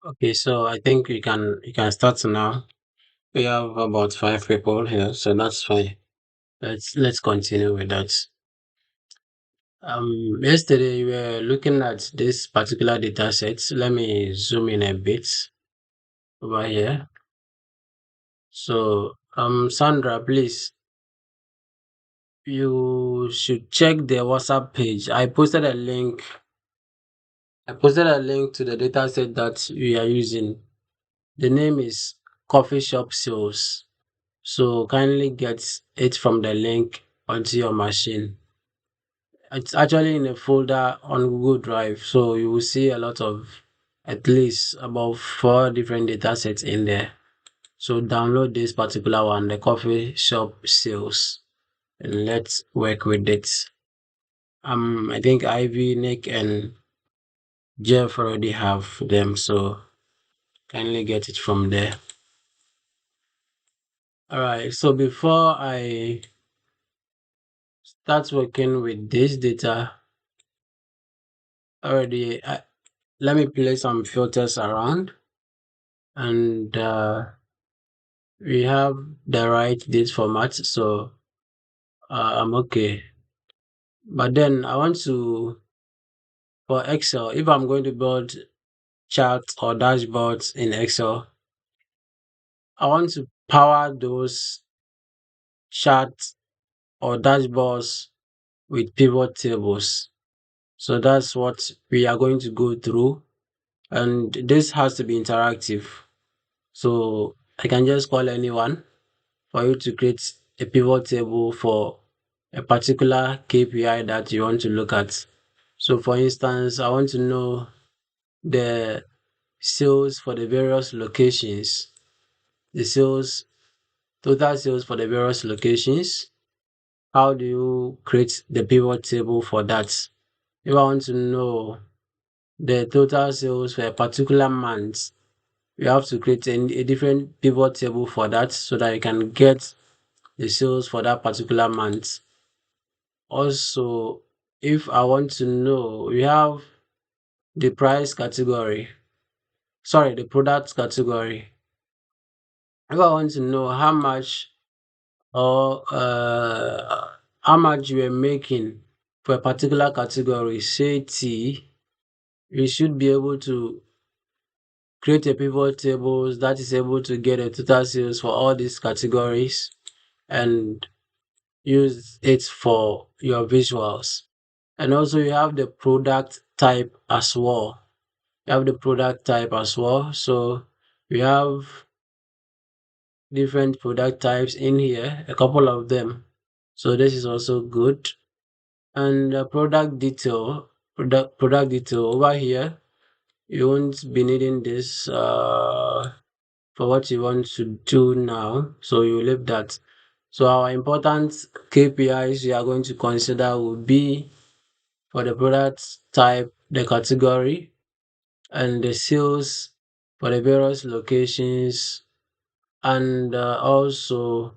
Okay, so I think you can start now. We have about five people here, so that's fine. Let's continue with that. Yesterday we were looking at this particular data set. Let me zoom in a bit over here. So, Sandra, please, you should check the WhatsApp page. I posted a link to the data set that we are using. The name is Coffee Shop Sales. So kindly get it from the link onto your machine. It's actually in a folder on Google Drive, so you will see a lot of at least about four different data sets in there. So download this particular one, the coffee shop sales, and let's work with it. I think Ivy, Nick, and Jeff already have them, so kindly get it from there. All right. So before I start working with this data, already let me play some filters around, and we have the right date format, so I'm okay. But then I want to, for Excel, if I'm going to build charts or dashboards in Excel, I want to power those charts or dashboards with pivot tables. So that's what we are going to go through, and this has to be interactive. So I can just call anyone for you to create a pivot table for a particular KPI that you want to look at. So, for instance, I want to know the sales for the various locations, the sales, total sales for the various locations. How do you create the pivot table for that? If I want to know the total sales for a particular month, you have to create a different pivot table for that so that you can get the sales for that particular month. Also, if I want to know, we have the price category, sorry, the product category. If I want to know or how much you are making for a particular category, say tea, you should be able to create a pivot table that is able to get a total sales for all these categories and use it for your visuals. And also you have the product type as well. You have the product type as well. So we have different product types in here, a couple of them. So this is also good. And product detail over here, you won't be needing this for what you want to do now. So you leave that. So our important KPIs we are going to consider will be for the product type, the category, and the sales for the various locations, and also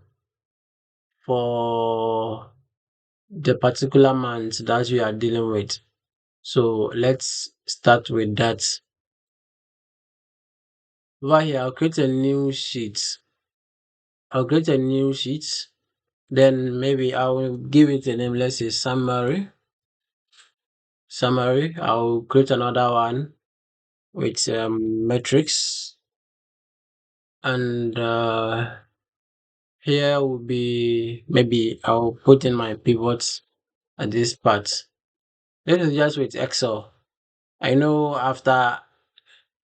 for the particular month that we are dealing with. So let's start with that. Over here, I'll create a new sheet. I'll create a new sheet. Then maybe I will give it a name. Let's say summary. Summary. I'll create another one with metrics, and here will be, maybe I'll put in my pivots at this part. This is just with Excel. I know after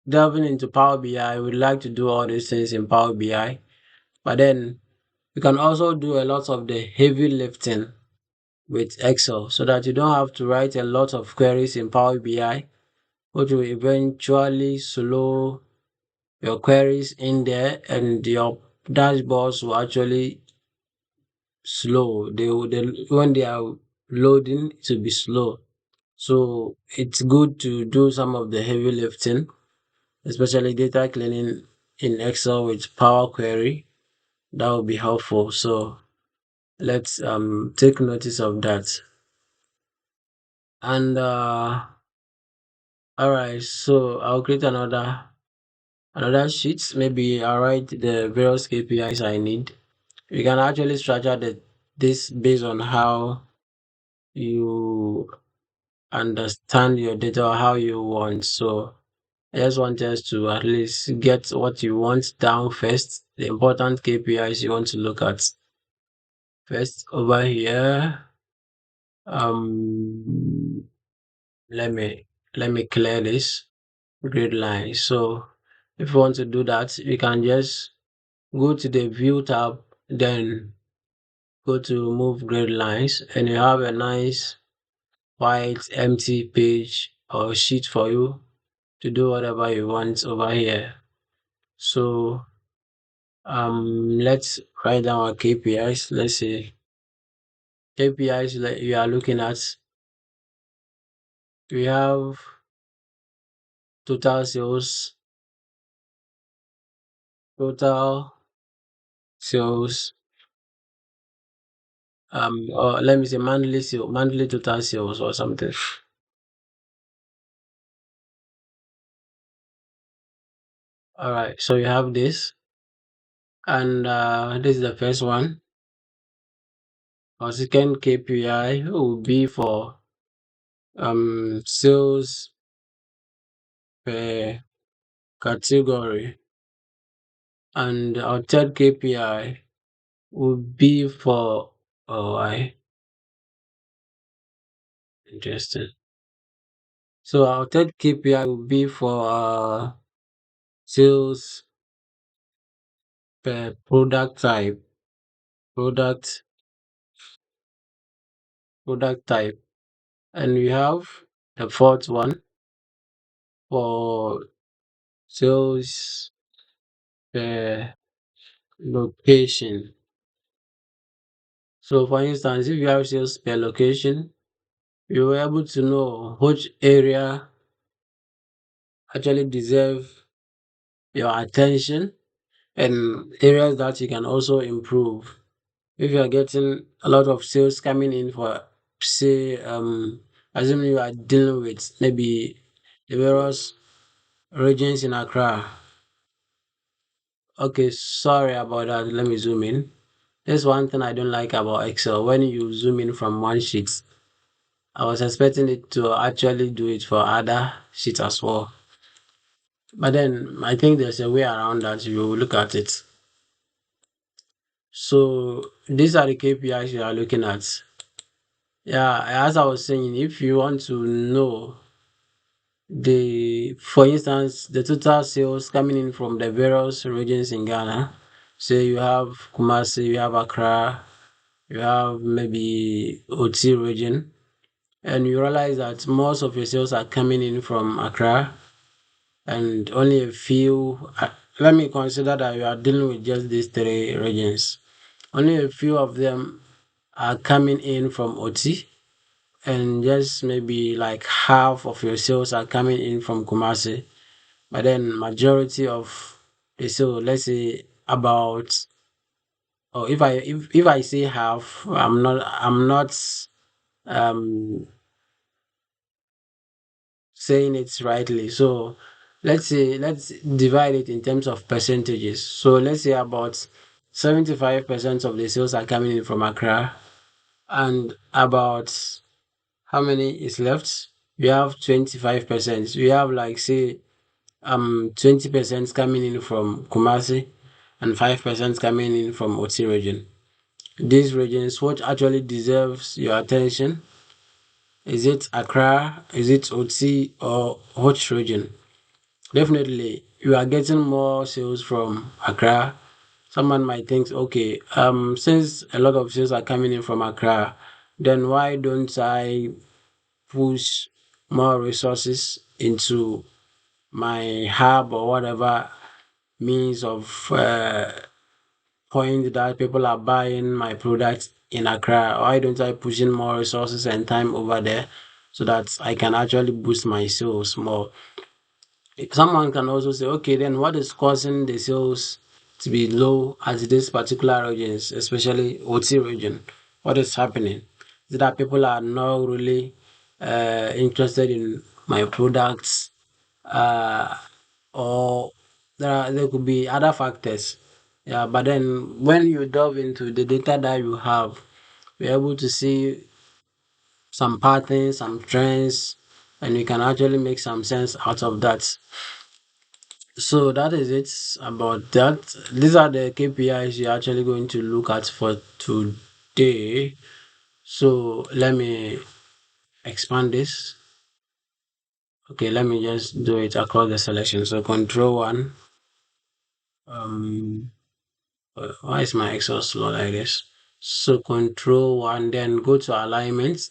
delving into Power BI, I would like to do all these things in Power BI, but then you can also do a lot of the heavy lifting with Excel so that you don't have to write a lot of queries in Power BI, which will eventually slow your queries in there, and your dashboards will actually slow. When they are loading, it will be slow. So it's good to do some of the heavy lifting, especially data cleaning in Excel with Power Query. That will be helpful. So let's take notice of that. And all right, so I'll create another. another sheet. Maybe I write the various KPIs I need. You can actually structure this based on how you understand your data or how you want. So I just want us to at least get what you want down first, the important KPIs you want to look at. First, over here, um, let me let me clear this grid line. So if you want to do that, you can just go to the view tab, then go to remove grid lines, and you have a nice white empty page or sheet for you to do whatever you want over here. So let's write down our KPIs. Let's say KPIs that you are looking at. We have total sales, total sales, or let me say monthly total sales or something. All right, so you have this, and this is the first one. Our second KPI will be for sales per category, and our third KPI will be for I interesting. So our third KPI will be for sales per product type, product product type, and we have the fourth one for sales per location. So for instance, if you have sales per location, you were able to know which area actually deserve your attention and areas that you can also improve. If you are getting a lot of sales coming in for, say, assuming you are dealing with maybe the various regions in Accra. Okay, sorry about that. Let me zoom in. There's one thing I don't like about Excel. When you zoom in from one sheet, I was expecting it to actually do it for other sheets as well. But then I think there's a way around that. You will look at it. So these are the KPIs you are looking at. Yeah, as I was saying, if you want to know for instance, the total sales coming in from the various regions in Ghana, say you have Kumasi, you have Accra, you have maybe Oti region, and you realize that most of your sales are coming in from Accra, and only a few. Let me consider that you are dealing with just these three regions. Only a few of them are coming in from Oti, and just maybe like half of your sales are coming in from Kumasi. But then majority of the sales, let's say about, or if I say half, I'm not um saying it rightly. So let's divide it in terms of percentages. So let's say about 75% of the sales are coming in from Accra, and about how many is left? We have 25%. We have like say 20% coming in from Kumasi and 5% coming in from Oti region. These regions, what actually deserves your attention? Is it Accra? Is it Oti or which region? Definitely, you are getting more sales from Accra. Someone might think, okay, since a lot of sales are coming in from Accra, then why don't I push more resources into my hub or whatever means of point that people are buying my products in Accra? Why don't I push in more resources and time over there so that I can actually boost my sales more? Someone can also say, okay, then what is causing the sales to be low at this particular regions, especially OT region? What is happening? Is it that people are not really interested in my products, or there could be other factors. Yeah, but then when you delve into the data that you have, you're able to see some patterns, some trends, and you can actually make some sense out of that. So that is it about that. These are the KPIs you're actually going to look at for today. So let me expand this. Okay, let me just do it across the selection. So control one. Um, why is my Excel slow like this? So control one, then go to alignment.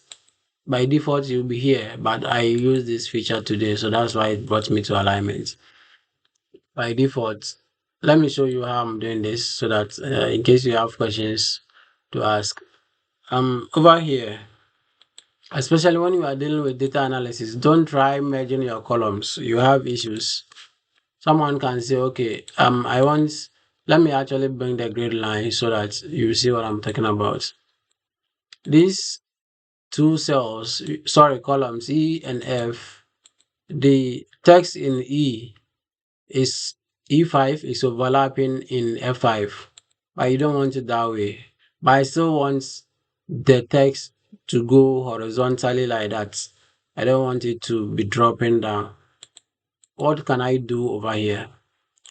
By default, you'll be here, but I use this feature today, so that's why it brought me to alignment. By default, let me show you how I'm doing this so that in case you have questions to ask. Over here, especially when you are dealing with data analysis, don't try merging your columns. You have issues. Someone can say, okay, let me actually bring the grid line so that you see what I'm talking about. These two cells, sorry, columns E and F, the text in is E5 is overlapping in F5, but you don't want it that way. But I still want the text to go horizontally like that. I don't want it to be dropping down. What can I do over here?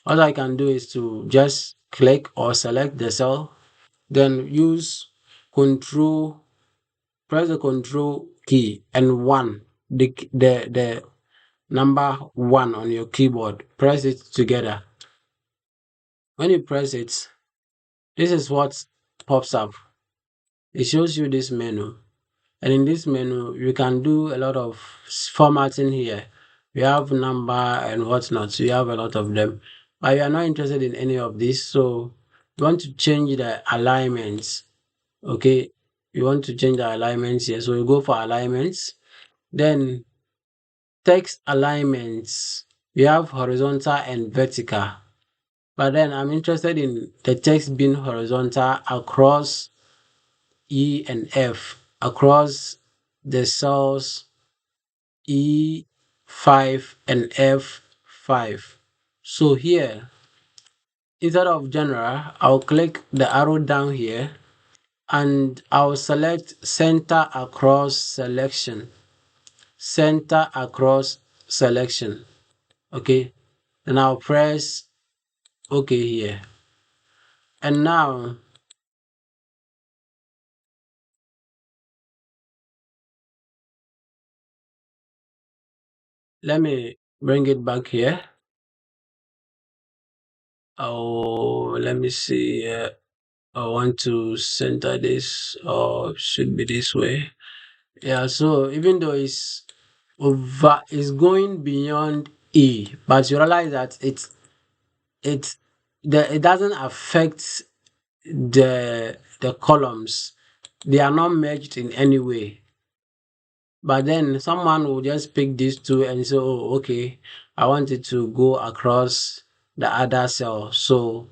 What I can do is to just click or select the cell, then use control, press the control key and one, the number one on your keyboard, press it together. When you press it, this is what pops up. It shows you this menu. And in this menu, you can do a lot of formatting here. We have number and whatnot. So you have a lot of them. But you are not interested in any of this. So you want to change the alignments. Okay. You want to change the alignments here. So you go for alignments. Then text alignments. We have horizontal and vertical. But then I'm interested in the text being horizontal across E and F, across the cells E5 and F5. So here, instead of general, I'll click the arrow down here and I'll select center across selection. Center across selection. Okay. Then I'll press OK here. And now let me bring it back here. Oh, let me see. I want to center this, or should be this way. Yeah. So even though it's going beyond E, but you realize that it it doesn't affect the columns. They are not merged in any way. But then someone will just pick these two and say, oh, okay, I want it to go across the other cell. So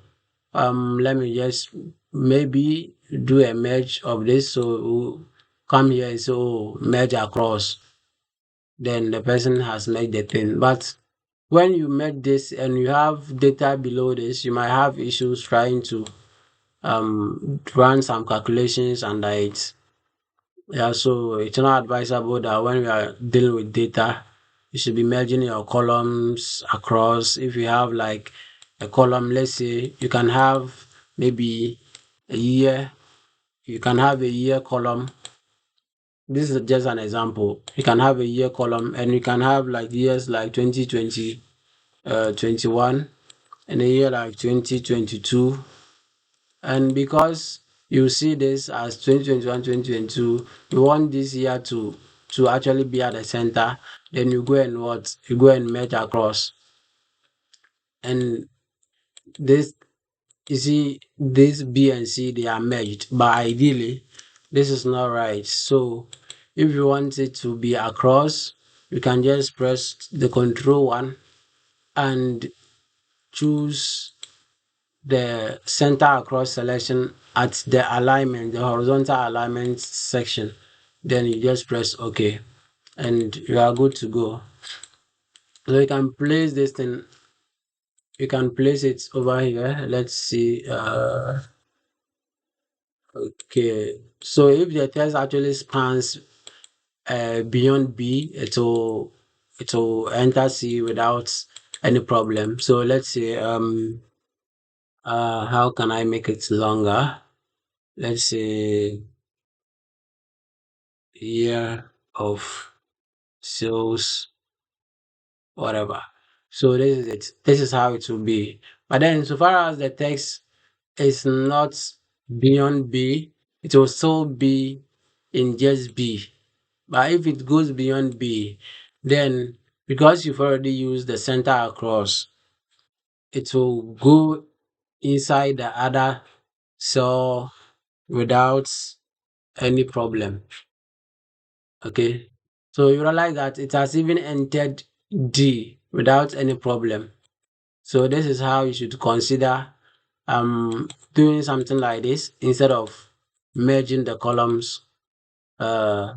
let me just maybe do a merge of this. So we'll come here and say, oh, merge across. Then the person has made the thing. But when you merge this and you have data below this, you might have issues trying to run some calculations under it. Yeah, so it's not advisable that when we are dealing with data, you should be merging your columns across. If you have like a column, let's say you can have maybe a year, you can have a year column. This is just an example. You can have a year column and you can have like years like 2020, 21, and a year like 2022. And because you see this as 2021, 2022, you want this year to actually be at the center, then you go and what? You go and merge across. And this, you see, this B and C, they are merged. But ideally, this is not right. So if you want it to be across, you can just press the control one and choose the center across selection at the alignment, the horizontal alignment section. Then you just press OK and you are good to go. So you can place this thing you can place it over here. Let's see. Okay. So if the text actually spans beyond B, it will enter C without any problem. So let's say how can I make it longer? Let's say year of sales, whatever. So this is it. This is how it will be. But then, so far as the text is not beyond B, it will still be in just B. But if it goes beyond B, then because you've already used the center across, it will go inside the other cell without any problem. Okay. So you realize that it has even entered D without any problem. So this is how you should consider doing something like this instead of merging the columns uh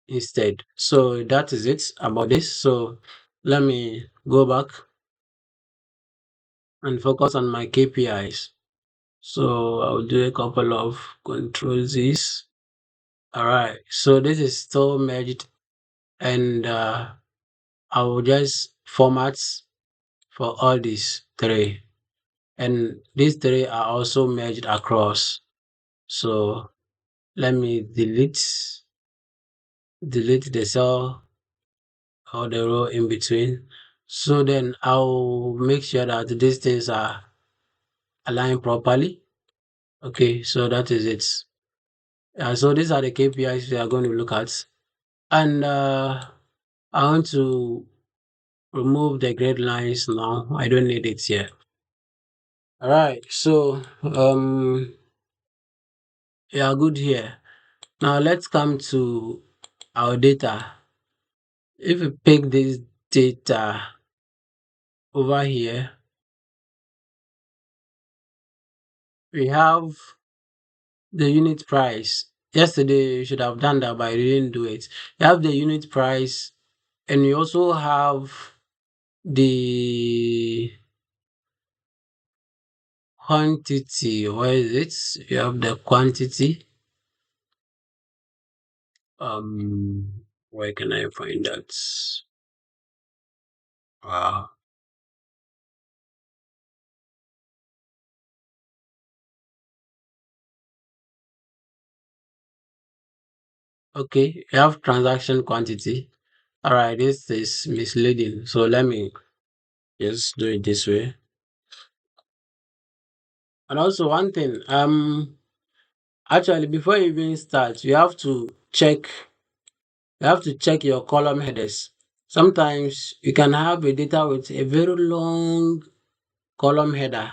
instead. So that is it about this. So let me go back and focus on my KPIs. So I'll do a couple of control Z's. All right. So this is still merged, and I will just format for all these three. And these three are also merged across. So let me delete the cell or the row in between. So then I'll make sure that these things are aligned properly. Okay, so that is it. So these are the KPIs we are going to look at. And I want to remove the grid lines now. I don't need it here. All right, so we are good here. Now let's come to our data. If we pick this data over here, we have the unit price. Yesterday you should have done that, but I didn't do it. You have the unit price, and you also have the quantity. Where is it? You have the quantity. Where can I find that? Wow. Okay, you have transaction quantity. All right, this is misleading. So let me just do it this way. And also one thing, actually before you even start, you have to check your column headers. Sometimes you can have a data with a very long column header,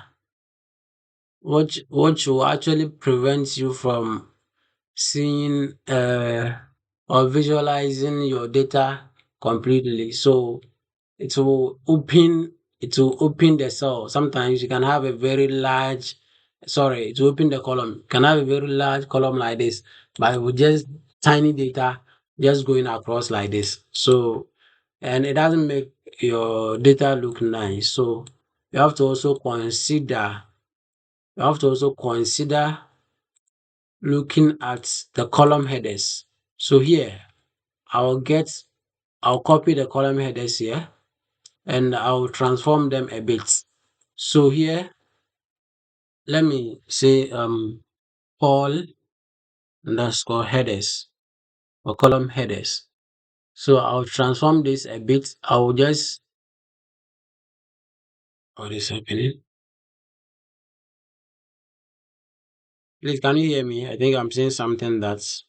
which will actually prevent you from seeing or visualizing your data completely. So it will open it will open the cell. Sometimes you can have a very large, sorry, it will open the column. You can have a very large column like this, but with just tiny data just going across like this. So and it doesn't make your data look nice. So you have to also consider you have to also consider looking at the column headers. So here I'll copy the column headers here and I'll transform them a bit. So here, let me say Paul underscore headers or column headers. So I'll transform this a bit. I'll just what is happening? Please, can you hear me? I think I'm saying something that's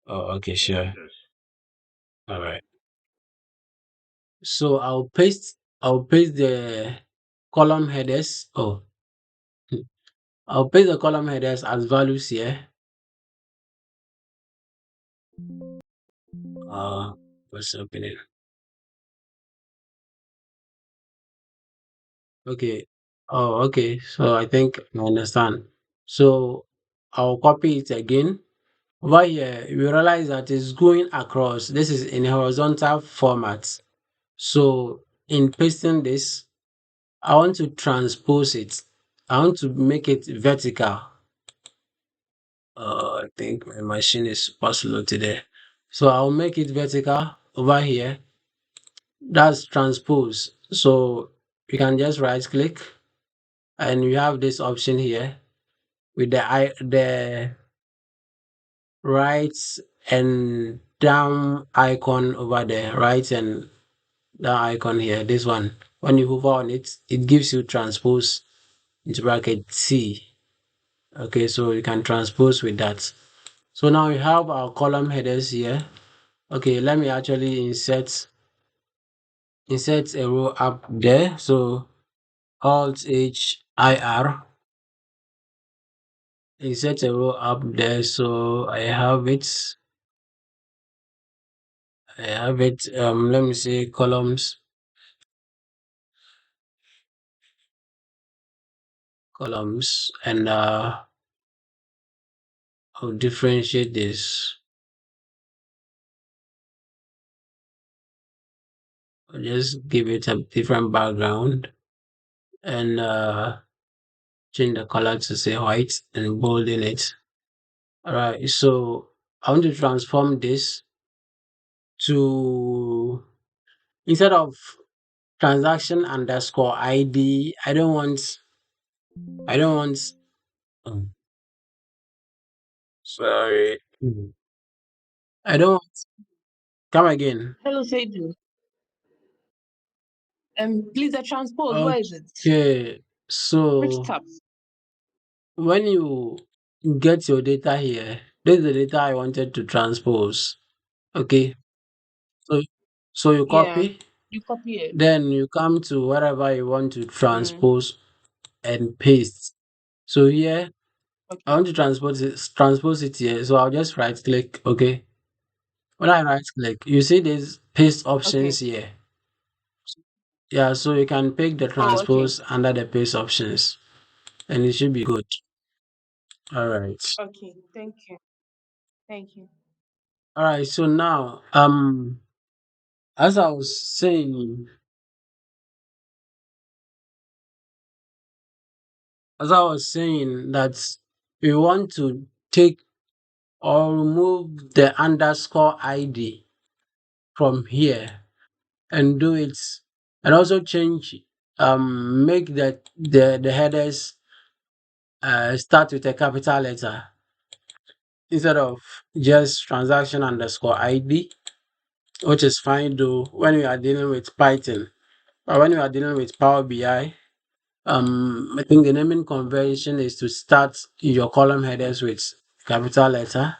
oh okay, sure. All right. So I'll paste the column headers. Oh, I'll paste the column headers as values here. Uh, what's happening? Okay. Oh, okay. So I think I understand. So I'll copy it again Over here, we realize that it's going across. This is in horizontal format. So in pasting this, I want to transpose it. I want to make it vertical. I think my machine is super slow today. So I'll make it vertical over here. That's transpose. So you can just right click and you have this option here with the right and down icon over there, right and down icon here. This one. When you hover on it, it gives you transpose into bracket C. Okay, so you can transpose with that. So now we have our column headers here. Okay, let me actually insert a row up there. So Alt H I R, insert a row up there. So I have it. Let me see columns, and I'll differentiate this. I'll just give it a different background and change the color to say white and bold in it. All right. So I want to transform this to, instead of transaction underscore ID, I don't want, um, sorry. I don't want, come again. Hello, Satan. Please, the transpose. Where is it? Okay. Which So tab? when you get your data here, this is the data I wanted to transpose. Okay. So you Yeah, copy, you copy it. then you come to wherever you want to Mm, transpose and paste. So here I okay. want to transpose it here. So I'll just right click. Okay. When I right click, you see these paste Okay. options here. Yeah, so you can pick the Oh, okay. transpose under the paste options and it should be good. All right. Okay. Thank you. Thank you. All right. So now, as I was saying, that we want to take or remove the underscore ID from here and do it, and also change, make the headers start with a capital letter instead of just transaction underscore ID, which is fine though when we are dealing with Python. But when we are dealing with Power BI, I think the naming convention is to start your column headers with capital letter,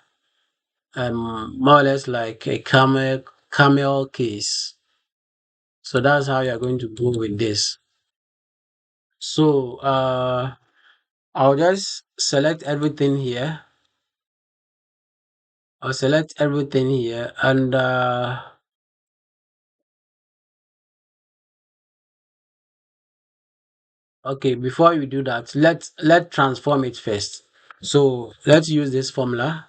more or less like a camel case. So that's how you're going to go with this. So I'll just select everything here. I'll select everything here, and okay, before we do that, let transform it first. So let's use this formula,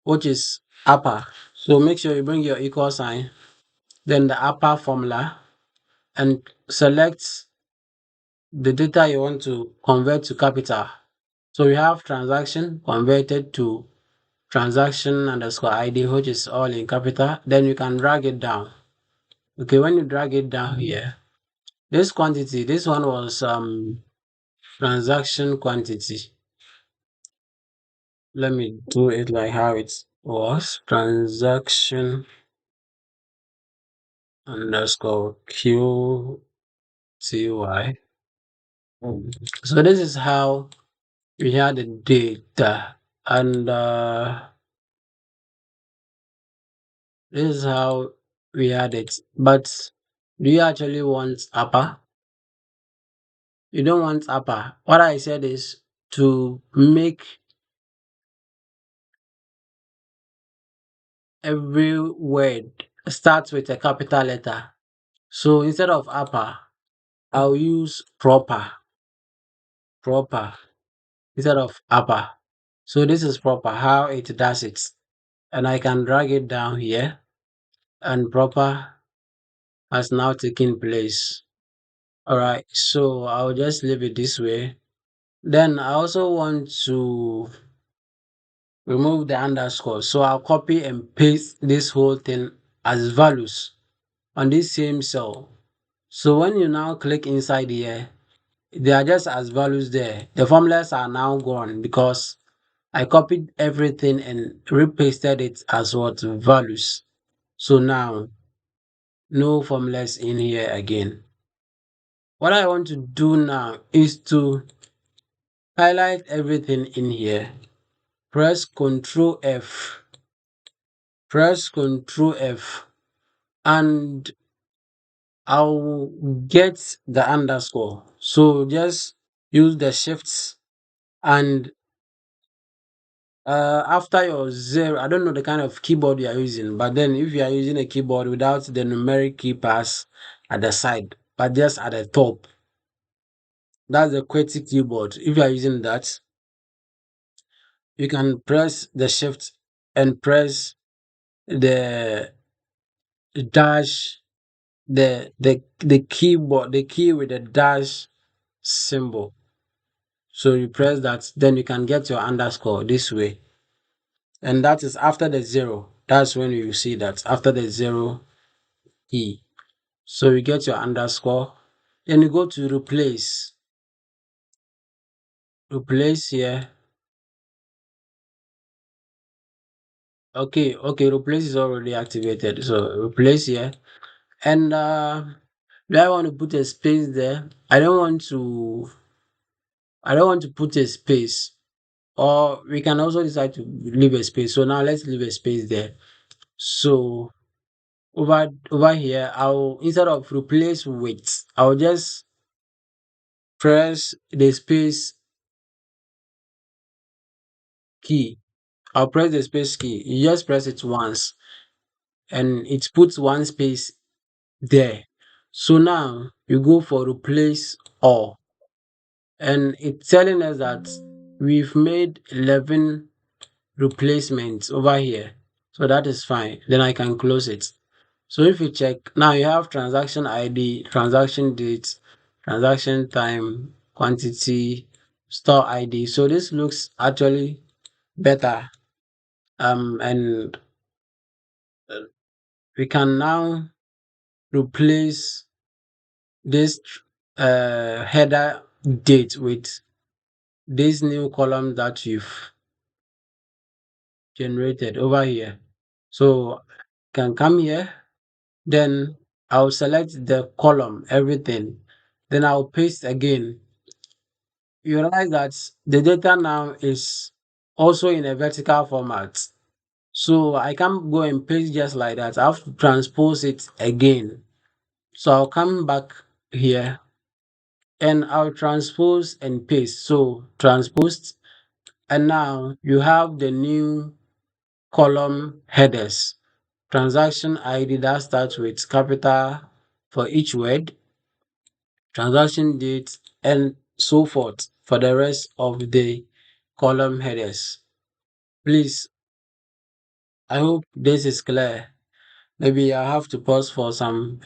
which is upper. So make sure you bring your equal sign, then the upper formula, and select the data you want to convert to capital. So we have transaction converted to transaction underscore ID, which is all in capital. Then you can drag it down. Okay, when you drag it down here, this quantity, this one was transaction quantity. Let me do it like how it was. Transaction underscore QTY. So this is how we had the data, and this is how we had it. But do you actually want upper? You don't want upper. What I said is to make every word start with a capital letter. So instead of upper, I'll use proper instead of upper. So this is proper how it does it. and I can drag it down here, and proper has now taken place. All right, so I'll just leave it this way. Then I also want to remove the underscore. So I'll copy and paste this whole thing as values on this same cell. So when you now click inside here, they are just as values there. The formulas are now gone because I copied everything and repasted it as what values. So now no formulas in here again. What I want to do now is to highlight everything in here. Press Ctrl F. Press Ctrl F, and I'll get the underscore. So just use the shifts, and after your zero, I don't know the kind of keyboard you are using, but then if you are using a keyboard without the numeric keypads at the side, but just at the top, that's the QWERTY keyboard. If you are using that, you can press the shift and press the dash, the keyboard, the key with the dash symbol. So you press that, then you can get your underscore this way. And that is after the zero. That's when you see that after the zero key. So you get your underscore. Then you go to replace. Replace here. Okay, replace is already activated. So replace here. And do I want to put a space there? I don't want to put a space. Or we can also decide to leave a space. So now let's leave a space there. So over here, I'll instead of replace with, I'll just press the space key. I'll press the space key. You just press it once, and it puts one space there. So now you go for replace all, and it's telling us that we've made 11 replacements over here. So that is fine. Then I can close it. So if you check, now you have transaction ID, transaction date, transaction time, quantity, store ID. So this looks actually better. And we can now replace this header date with this new column that you've generated over here. So can come here, then I'll select the column, everything. Then I'll paste again. You realize that the data now is also in a vertical format. So I can't go and paste just like that. I have to transpose it again. So I'll come back here and I'll transpose and paste. So transposed, and now you have the new column headers. Transaction ID that starts with capital for each word, transaction date, and so forth for the rest of the column headers. Please, I hope this is clear. Maybe I have to pause for some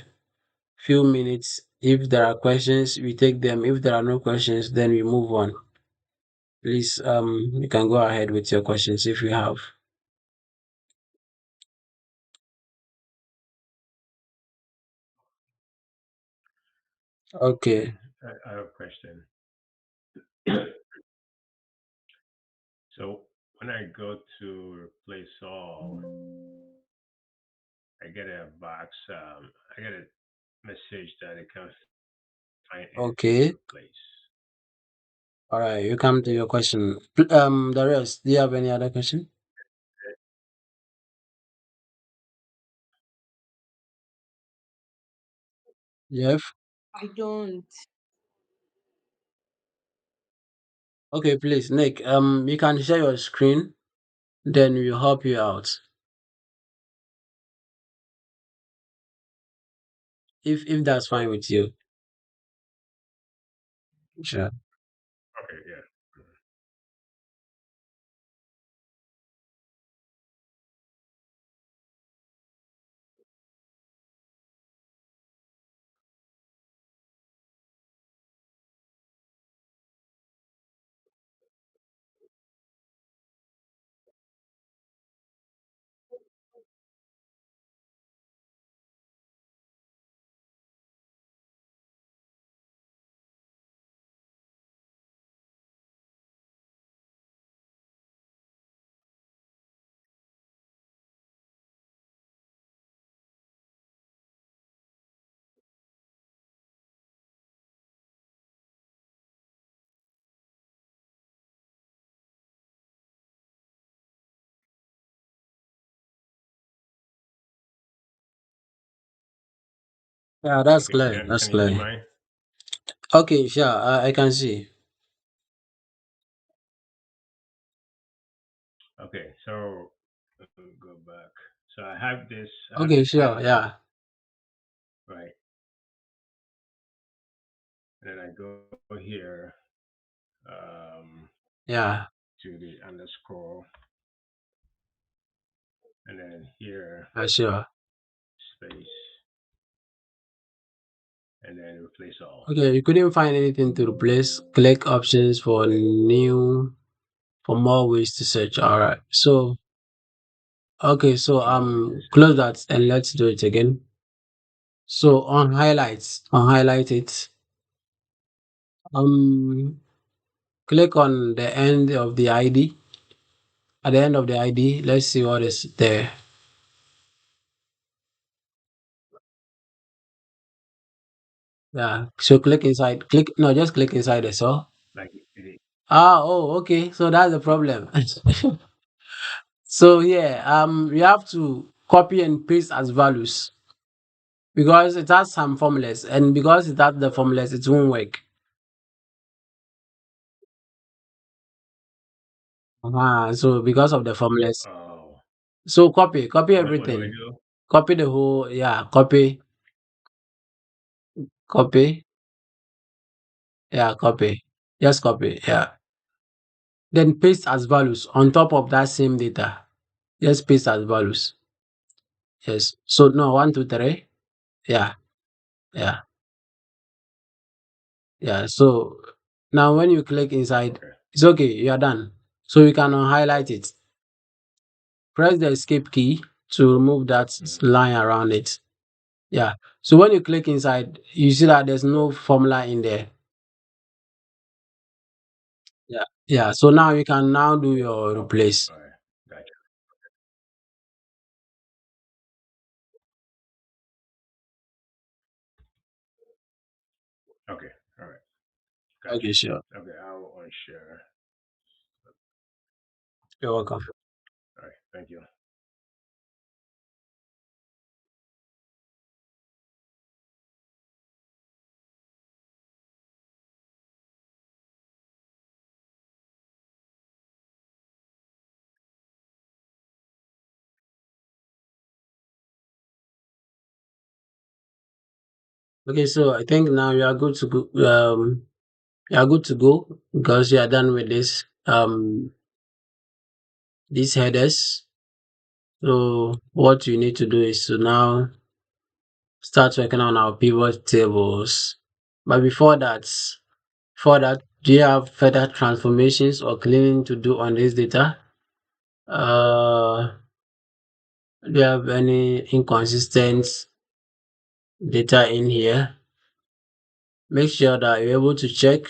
few minutes. If there are questions, we take them. If there are no questions, then we move on. Please, you can go ahead with your questions if you have. Okay, I have a question. So when I go to replace all, I get a box. I get a message that I can't find anything to okay. replace. All right, you come to your question. The rest, do you have any other question? Jeff? I don't. Okay, please, Nick. You can share your screen, then we'll help you out. If that's fine with you. Sure. Okay, yeah. Yeah, that's Okay, clear. That's can you see clear. mine? Okay, sure. I can see. Okay, so let me go back. So I have Okay, this sure. header, Yeah, right? And then I go here um, yeah, to the underscore, and then here sure. space, and then replace all. Okay, you couldn't find anything to replace. Click options for new for more ways to search. All right. So okay, so More ways to close search. that and let's do it again. So on highlight it. Um, click on the end of the ID. At the end of the ID, let's see what is there. Yeah. So click inside. Click no, just click inside the cell. Like it, Okay. So that's the problem. So yeah, we have to copy and paste as values because it has some formulas, and because it has the formulas, it won't work. So because of the formulas, oh, so copy what do I everything. do? Copy the whole, yeah, copy, yeah, copy. Just copy, yeah. Then paste as values on top of that same data. Just paste as values. Yes. So no, one, two, three. Yeah, yeah, yeah. So now when you click inside, Okay. it's okay. You are done. So you can highlight it. Press the escape key to remove that Mhm. line around it. Yeah. So when you click inside, you see that there's no formula in there. Yeah. Yeah. So now you can now do your Okay. replace. All right. Gotcha. Okay. All right. Gotcha. Okay, sure. Okay. I'll unshare. You're welcome. All right. Thank you. Okay, so I think now you are good to go. You are good to go because you are done with this. These headers. So what you need to do is to now start working on our pivot tables. But before that, do you have further transformations or cleaning to do on this data? Do you have any inconsistent data in here? Make sure that you're able to check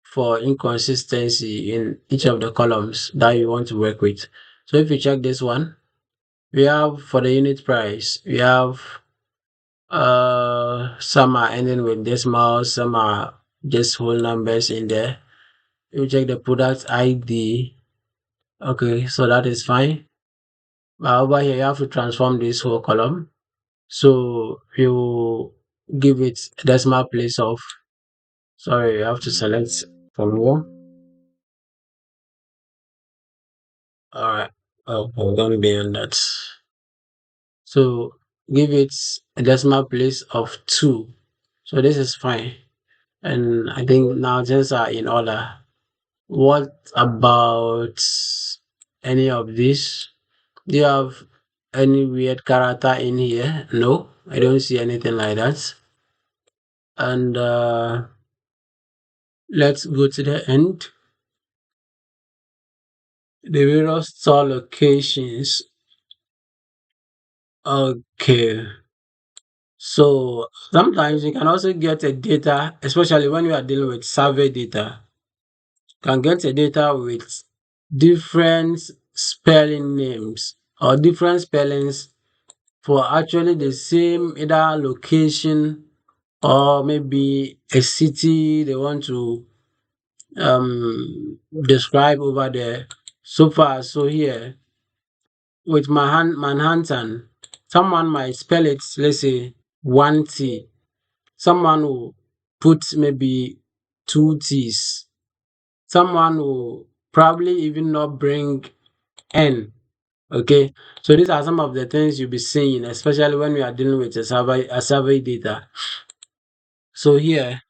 for inconsistency in each of the columns that you want to work with. So if you check this one, we have for the unit price, we have some are ending with decimals, some are just whole numbers in there. You check the product ID. Okay, so that is fine. But over here, you have to transform this whole column. So you give it decimal place of, sorry, you have to select from here. All right. Oh, hold on beyond that. So give it a decimal place of 2. So this is fine. And I think now things are in order. What about any of these? Do you have any weird character in here? No, I don't see anything like that. And let's go to the end. The various store locations. Okay. So sometimes you can also get a data, especially when you are dealing with survey data, you can get a data with different spelling names or different spellings for actually the same either location or maybe a city they want to describe over there. So far, so here with Manhattan, someone might spell it, let's say one T. Someone will put maybe two T's. Someone will probably even not bring N. Okay, so these are some of the things you'll be seeing, especially when we are dealing with a survey data. So here,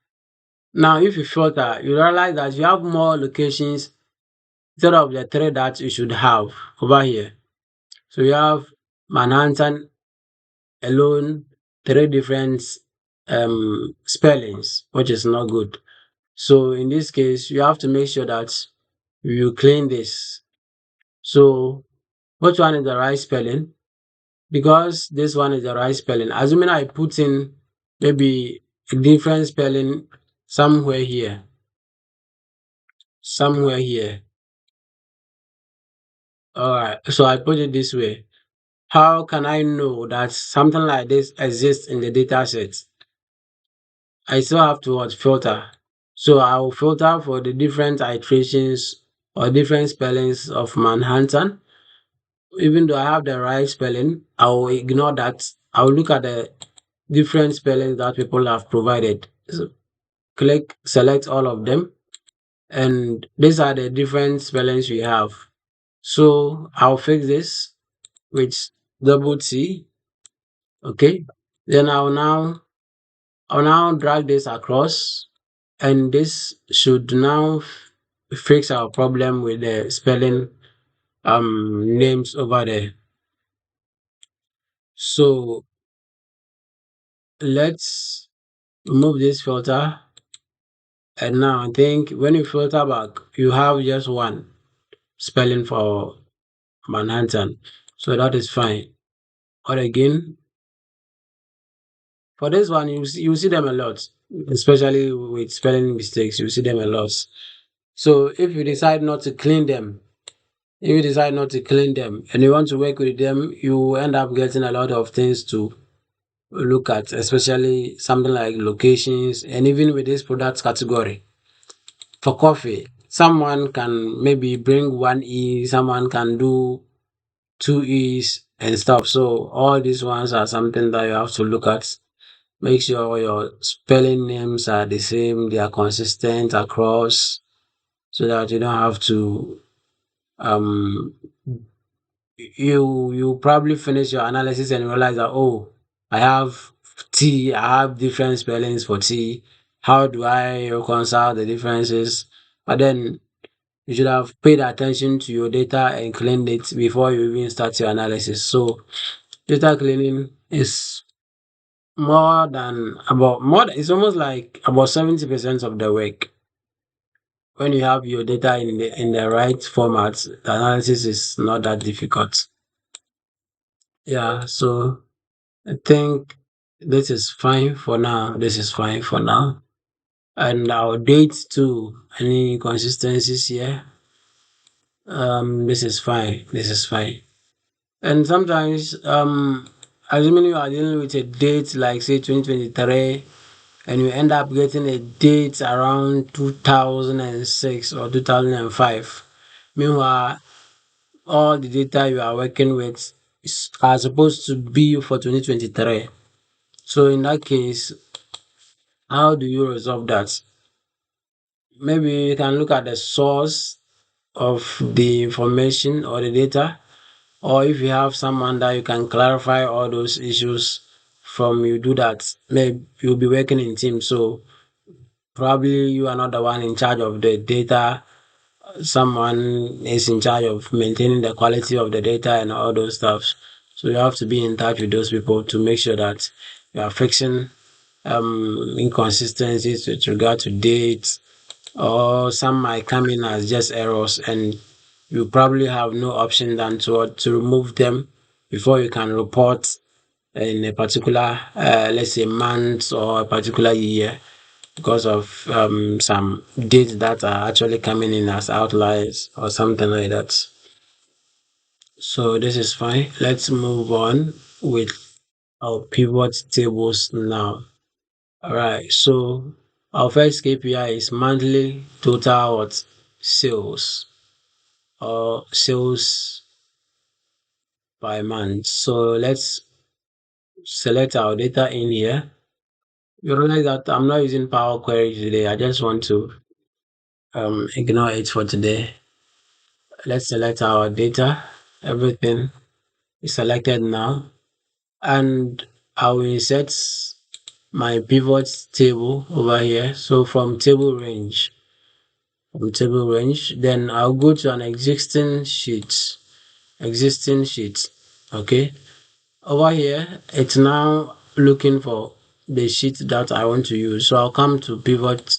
now if you filter, you realize that you have more locations instead of the three that you should have over here. So you have Manhattan alone, three different spellings, which is not good. So in this case, you have to make sure that you clean this. So which one is the right spelling? Because this one is the right spelling. Assuming I put in maybe a different spelling somewhere here, somewhere here. All right. So I put it this way. How can I know that something like this exists in the data set? I still have to what, filter. So I will filter for the different iterations or different spellings of Manhattan. Even though I have the right spelling, I will ignore that. I will look at the different spellings that people have provided. So click select all of them, and these are the different spellings we have. So I'll fix this with double T. Okay. Then I'll now drag this across, and this should now fix our problem with the spelling names over there. So let's remove this filter, and now I think when you filter back, you have just one spelling for Manhattan, so that is fine. But again, for this one, you see them a lot, especially with spelling mistakes. You see them a lot. So if you decide not to clean them, and you want to work with them, you end up getting a lot of things to look at, especially something like locations, and even with this product category. For coffee, someone can maybe bring one E, someone can do two E's and stuff. So all these ones are something that you have to look at. Make sure your spelling names are the same, they are consistent across, so that you don't have to um you probably finish your analysis and realize that, oh, I have different spellings for T. How do I reconcile the differences? But then you should have paid attention to your data and cleaned it before you even start your analysis. So data cleaning is it's almost like about 70% of the work. When you have your data in the right format, the analysis is not that difficult. Yeah, so I think this is fine for now. This is fine for now. And our date too. Any consistencies here? This is fine. This is fine. And sometimes, assuming you are dealing with a date like say 2023, and you end up getting a date around 2006 or 2005. Meanwhile, all the data you are working with are supposed to be for 2023. So in that case, how do you resolve that? Maybe you can look at the source of the information or the data, or if you have someone that you can clarify all those issues from, you do that. Maybe you'll be working in teams, so probably you are not the one in charge of the data. Someone is in charge of maintaining the quality of the data and all those stuff. So you have to be in touch with those people to make sure that you are fixing inconsistencies with regard to dates, or some might come in as just errors, and you probably have no option than to remove them before you can report in a particular, let's say, month or a particular year, because of some dates that are actually coming in as outliers or something like that. So this is fine. Let's move on with our pivot tables now. All right. So our first KPI is monthly total what, sales, or sales by month. So let's select our data in here. You realize that I'm not using Power Query today. I just want to ignore it for today. Let's select our data. Everything is selected now. And I will insert my pivot table over here. So from table range, then I'll go to an existing sheet. Okay. Over here, it's now looking for the sheet that I want to use. So I'll come to pivot.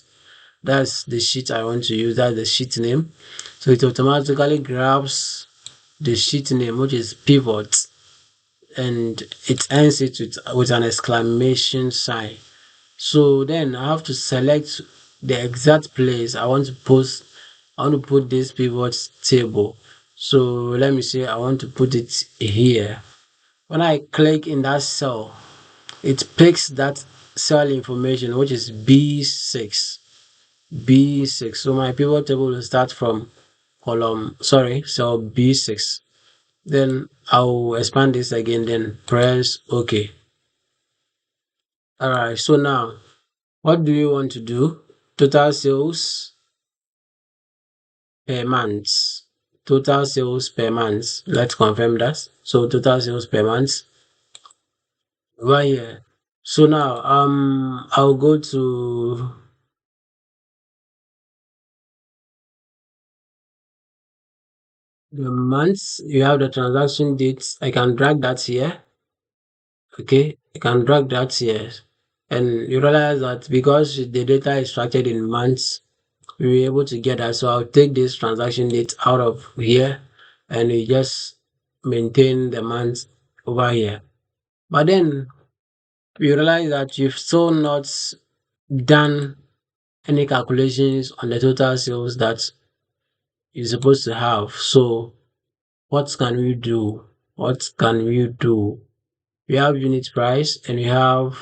That's the sheet I want to use. That's the sheet name. So it automatically grabs the sheet name, which is pivot, and it ends it with an exclamation sign. So then I have to select the exact place I want to post. I want to put this pivot table. So let me say I want to put it here. When I click in that cell, it picks that cell information, which is B6. B6. So my pivot table will start from cell B6. Then I'll expand this again, then press OK. Alright, so now what do you want to do? Total sales per month. Total sales per month. Let's confirm that. So total sales per month right here. So now I'll go to the months. You have the transaction dates. I can drag that here. Okay, I can drag that here. And you realize that because the data is structured in months, we were able to get that. So I'll take this transaction date out of here and we just maintain the month over here. But then you realize that you've still not done any calculations on the total sales that you're supposed to have. So what can we do? What can we do? We have unit price and we have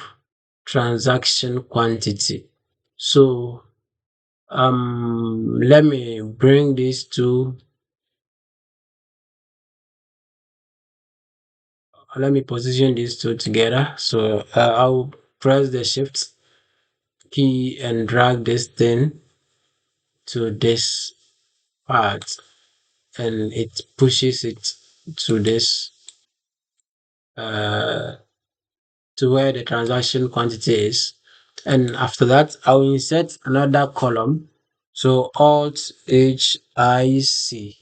transaction quantity. So let me bring these two. Let me position these two together. So I'll press the shift key and drag this thing to this part, and it pushes it to this uh, to where the transaction quantity is. And after that, I'll insert another column. So Alt H I C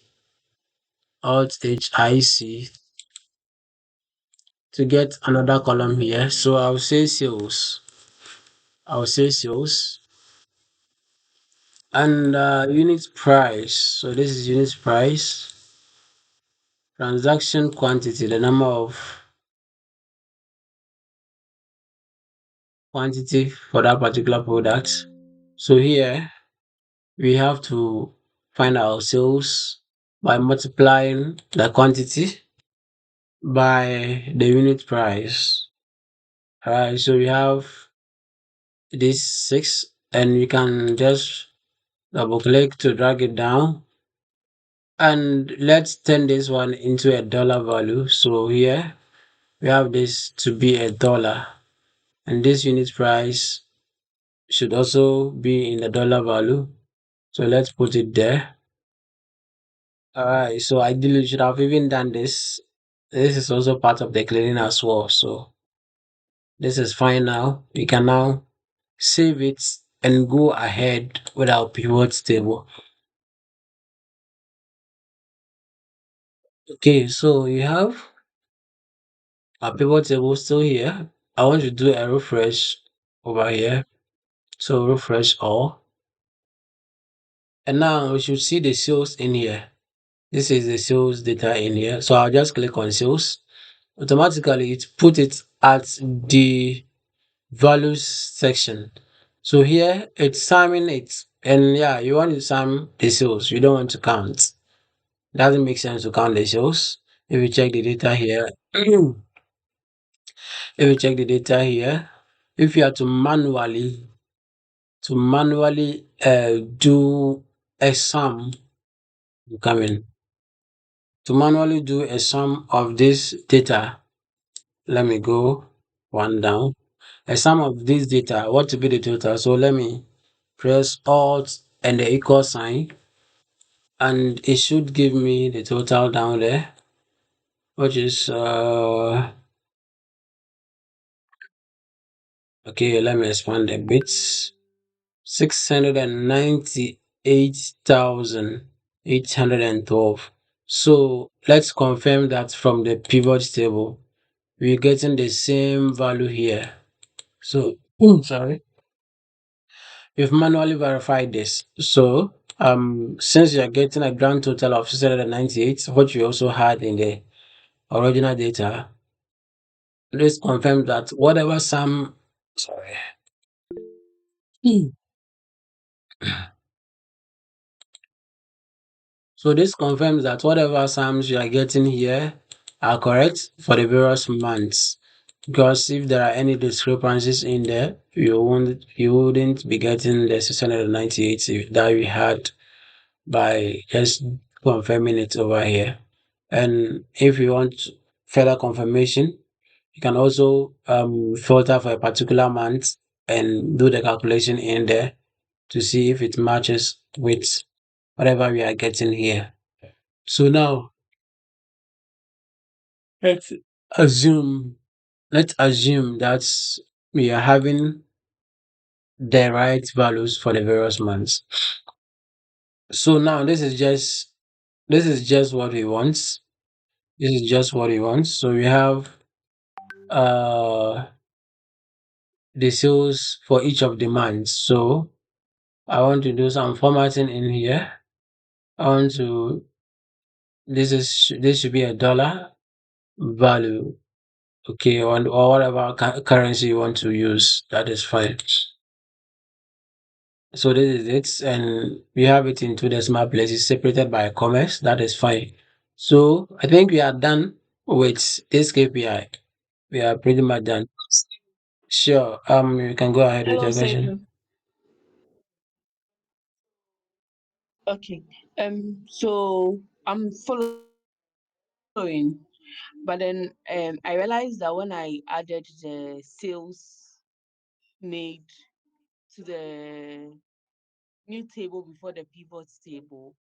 to get another column here. So I'll say sales. I'll say sales and unit price. So this is unit price, transaction quantity, the number of quantity for that particular product. So here we have to find our sales by multiplying the quantity by the unit price. All right, so we have this 6 and we can just double click to drag it down, and let's turn this one into a dollar value. So here we have this to be a dollar, and this unit price should also be in the dollar value. So let's put it there. Alright, so ideally you should have even done this. This is also part of the cleaning as well. So this is fine now. We can now save it and go ahead with our pivot table. Okay, so you have our pivot table still here. I want to do a refresh over here. So refresh all. And now we should see the sales in here. This is the sales data in here. So I'll just click on sales. Automatically it put it at the values section. So here it's summing it. And yeah, you want to sum the sales. You don't want to count. Doesn't make sense to count the sales. If you check the data here, if you are to manually do a sum, you come in to manually do a sum of this data. Let me go one down. A sum of this data, what to be the total? So let me press Alt and the equal sign, and it should give me the total down there, which is okay. Let me expand a bit. 698,812. So let's confirm that from the pivot table, we're getting the same value here. So, sorry, we've manually verified this. So, since you're getting a grand total of 698, what you also had in the original data, let's confirm that whatever sum, sorry, so this confirms that whatever sums you are getting here are correct for the various months. Because if there are any discrepancies in there, you wouldn't be getting the 698 that we had by just confirming it over here. And if you want further confirmation, you can also filter for a particular month and do the calculation in there to see if it matches with whatever we are getting here. So now let's assume let's assume that we are having the right values for the various months. So now this is just what we want. This is just what we want. So we have uh the sales for each of the months. So I want to do some formatting in here. I want to this should be a dollar value. Okay, or whatever currency you want to use, that is fine. So this is it, and we have it in two decimal places separated by a commas. That is fine. So I think we are done with this KPI. We are pretty much done. Sure. You can go ahead with Hello, your question. Seju. Okay. So I'm following, but then I realized that when I added the sales made to the new table before the pivot table,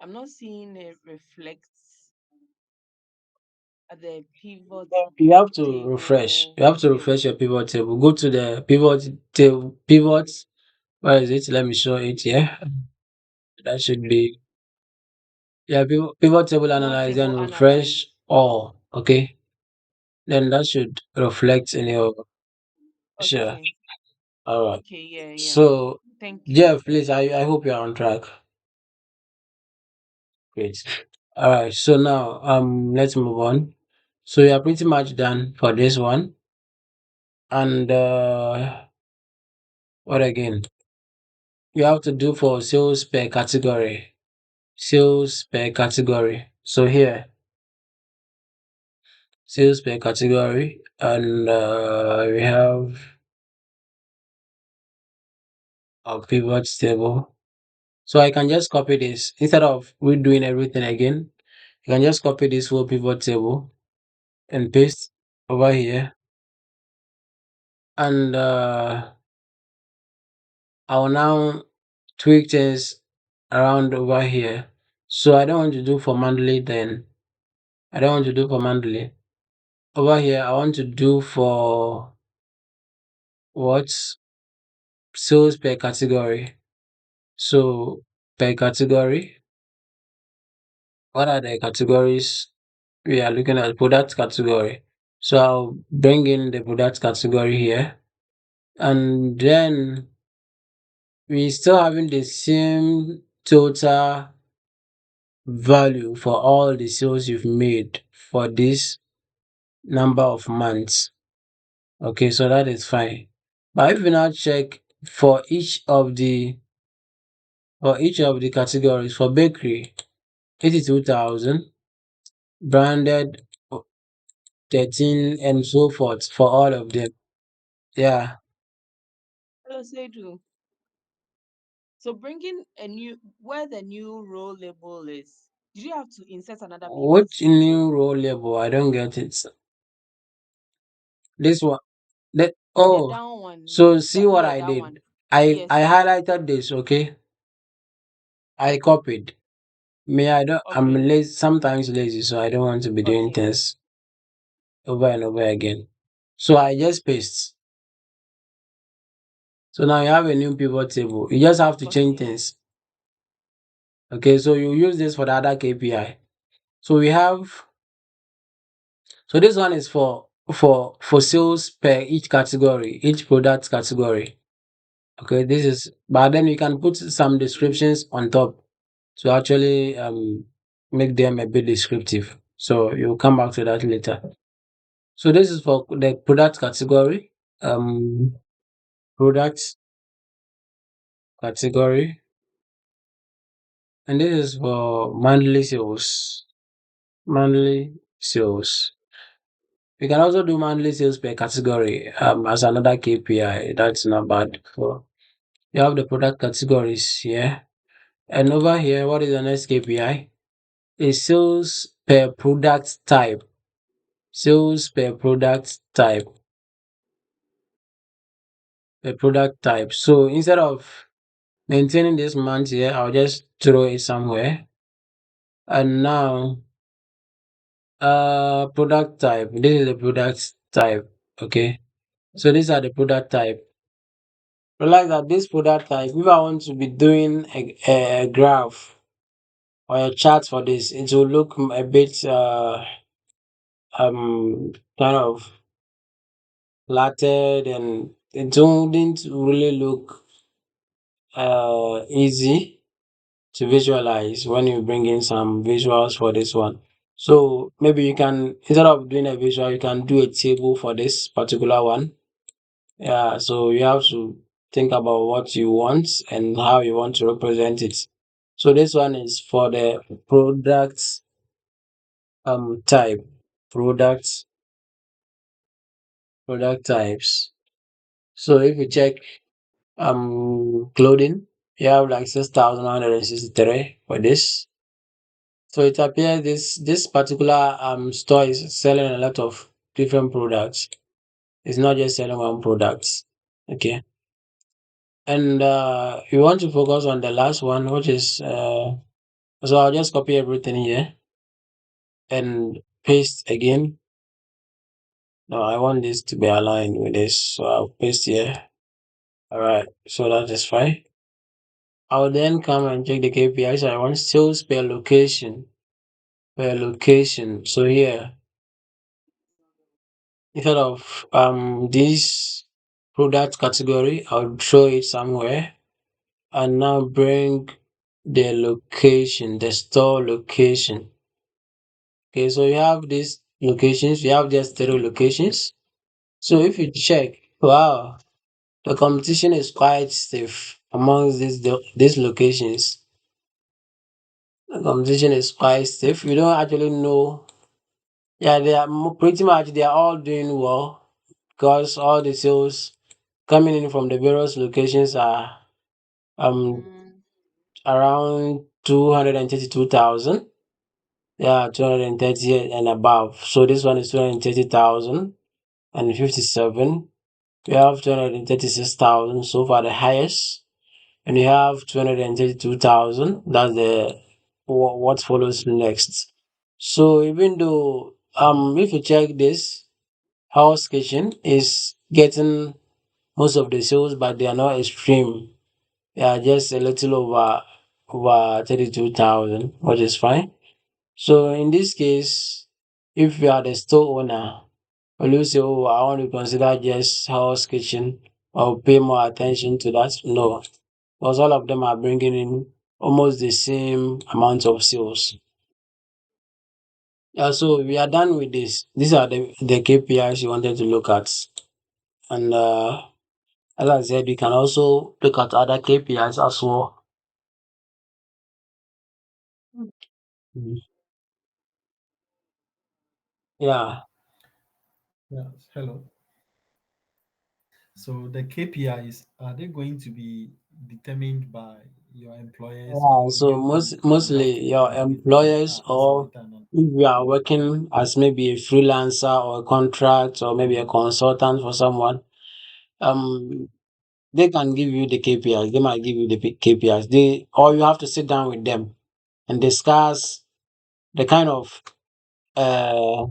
I'm not seeing it reflects at the pivot You have to refresh. table You have to refresh level. your pivot table. Go to the pivot table. Pivot. Where is it? Let me show it here. That should be, yeah. Pivot table Pivot analyze table and refresh analyze. all. Okay. Then that should reflect in your. Sure. Okay. All right. Okay. Yeah. Yeah. So, Thank you. Jeff, please, I hope you're on track. Great. All right. So now, let's move on. So you are pretty much done for this one. And what again? You have to do for sales per category. Sales per category. So here, sales per category, and we have a pivot table. So I can just copy this instead of redoing everything again. You can just copy this whole pivot table and paste over here, and I'll now tweak things around over here. So I don't want to do for monthly then. I don't want to do for monthly. Over here, I want to do for what? Sales per category. So per category, what are the categories we are looking at? Product category. So I'll bring in the product category here. And then we still having the same total value for all the sales you've made for this number of months. Okay, so that is fine. But if we now check for each of the categories, for bakery, 82,000, branded 13, and so forth for all of them. Yeah. Hello, Seju. So bringing a new where the new row label is, did you have to insert another pivot Which table? new row label? I don't get it. This one. Yeah, Oh, that one. so see what Yeah, I that did. one. I Yes. highlighted this. Okay, I copied. Me, I don't. I'm Okay. lazy. Sometimes lazy, so I don't want to be doing Okay. things over and over again. So I just paste. So now you have a new pivot table. You just have to change Okay. things. Okay, so you use this for the other KPI. So we have. So this one is for sales per each category, each product category. Okay, this is. But then you can put some descriptions on top to actually make them a bit descriptive. So you'll come back to that later. So this is for the product category. Um, product category, and this is for monthly sales. Monthly sales. We can also do monthly sales per category as another KPI. That's not bad. For you have the product categories here, and over here, what is the next KPI? Is sales per product type. Sales per product type. Per product type. So instead of maintaining this month here, I'll just throw it somewhere. And now, product type. This is the product type. Okay. So these are the product type. Realize that this product type, if I want to be doing a graph or a chart for this, it will look a bit kind of flattered, and it wouldn't really look easy to visualize when you bring in some visuals for this one. So maybe you can, instead of doing a visual, you can do a table for this particular one. Yeah, so you have to think about what you want and how you want to represent it. So this one is for the product type, product product types. So if you check clothing, you have like 6,163 for this. So it appears this particular store is selling a lot of different products. It's not just selling one product. Okay. And we want to focus on the last one, which is so I'll just copy everything here and paste again. No, I want this to be aligned with this, so I'll paste here. All right, so that is fine. I'll then come and check the KPIs. So I want sales per location. Per location. So here, instead of this product category, I'll show it somewhere and now bring the location, the store location. Okay, so you have these locations, you have just three locations. So if you check, wow, the competition is quite stiff amongst these locations. The competition is quite stiff. You don't actually know. Yeah, they are pretty much they are all doing well because all the sales coming in from the various locations are um Mm, around 232,000. Yeah, 230 and above. So this one is 230,000 and 57. We have 236,000 so far, the highest. And you have 232,000. That's the what follows next. So even though if you check this, House Kitchen is getting most of the sales, but they are not extreme. They are just a little over 32,000, which is fine. So in this case, if you are the store owner, will you say, "Oh, I want to consider just House Kitchen or pay more attention to that?" No, because all of them are bringing in almost the same amount of sales. Yeah, so we are done with this. These are the KPIs you wanted to look at. And as I said, we can also look at other KPIs as well. Mhm. Yeah. Yes, hello. So the KPIs, are they going to be determined by your employers Yeah, or so you have mostly to your evaluate them employers, as an or internal. if you are working as maybe a freelancer or a contract or maybe a consultant for someone, um, they can give you the KPIs. They might give you the KPIs. Or you have to sit down with them and discuss the kind of uh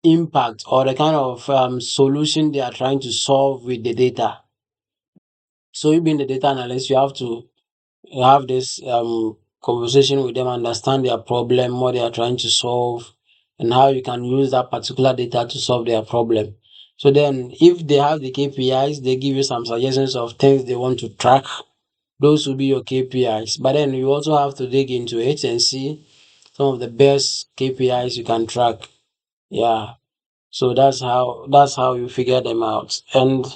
impact or the kind of solution they are trying to solve with the data. So you being the data analyst, you have to have this conversation with them, understand their problem, what they are trying to solve, and how you can use that particular data to solve their problem. So then, if they have the KPIs, they give you some suggestions of things they want to track. Those will be your KPIs. But then you also have to dig into it and see some of the best KPIs you can track. Yeah. So that's how you figure them out. And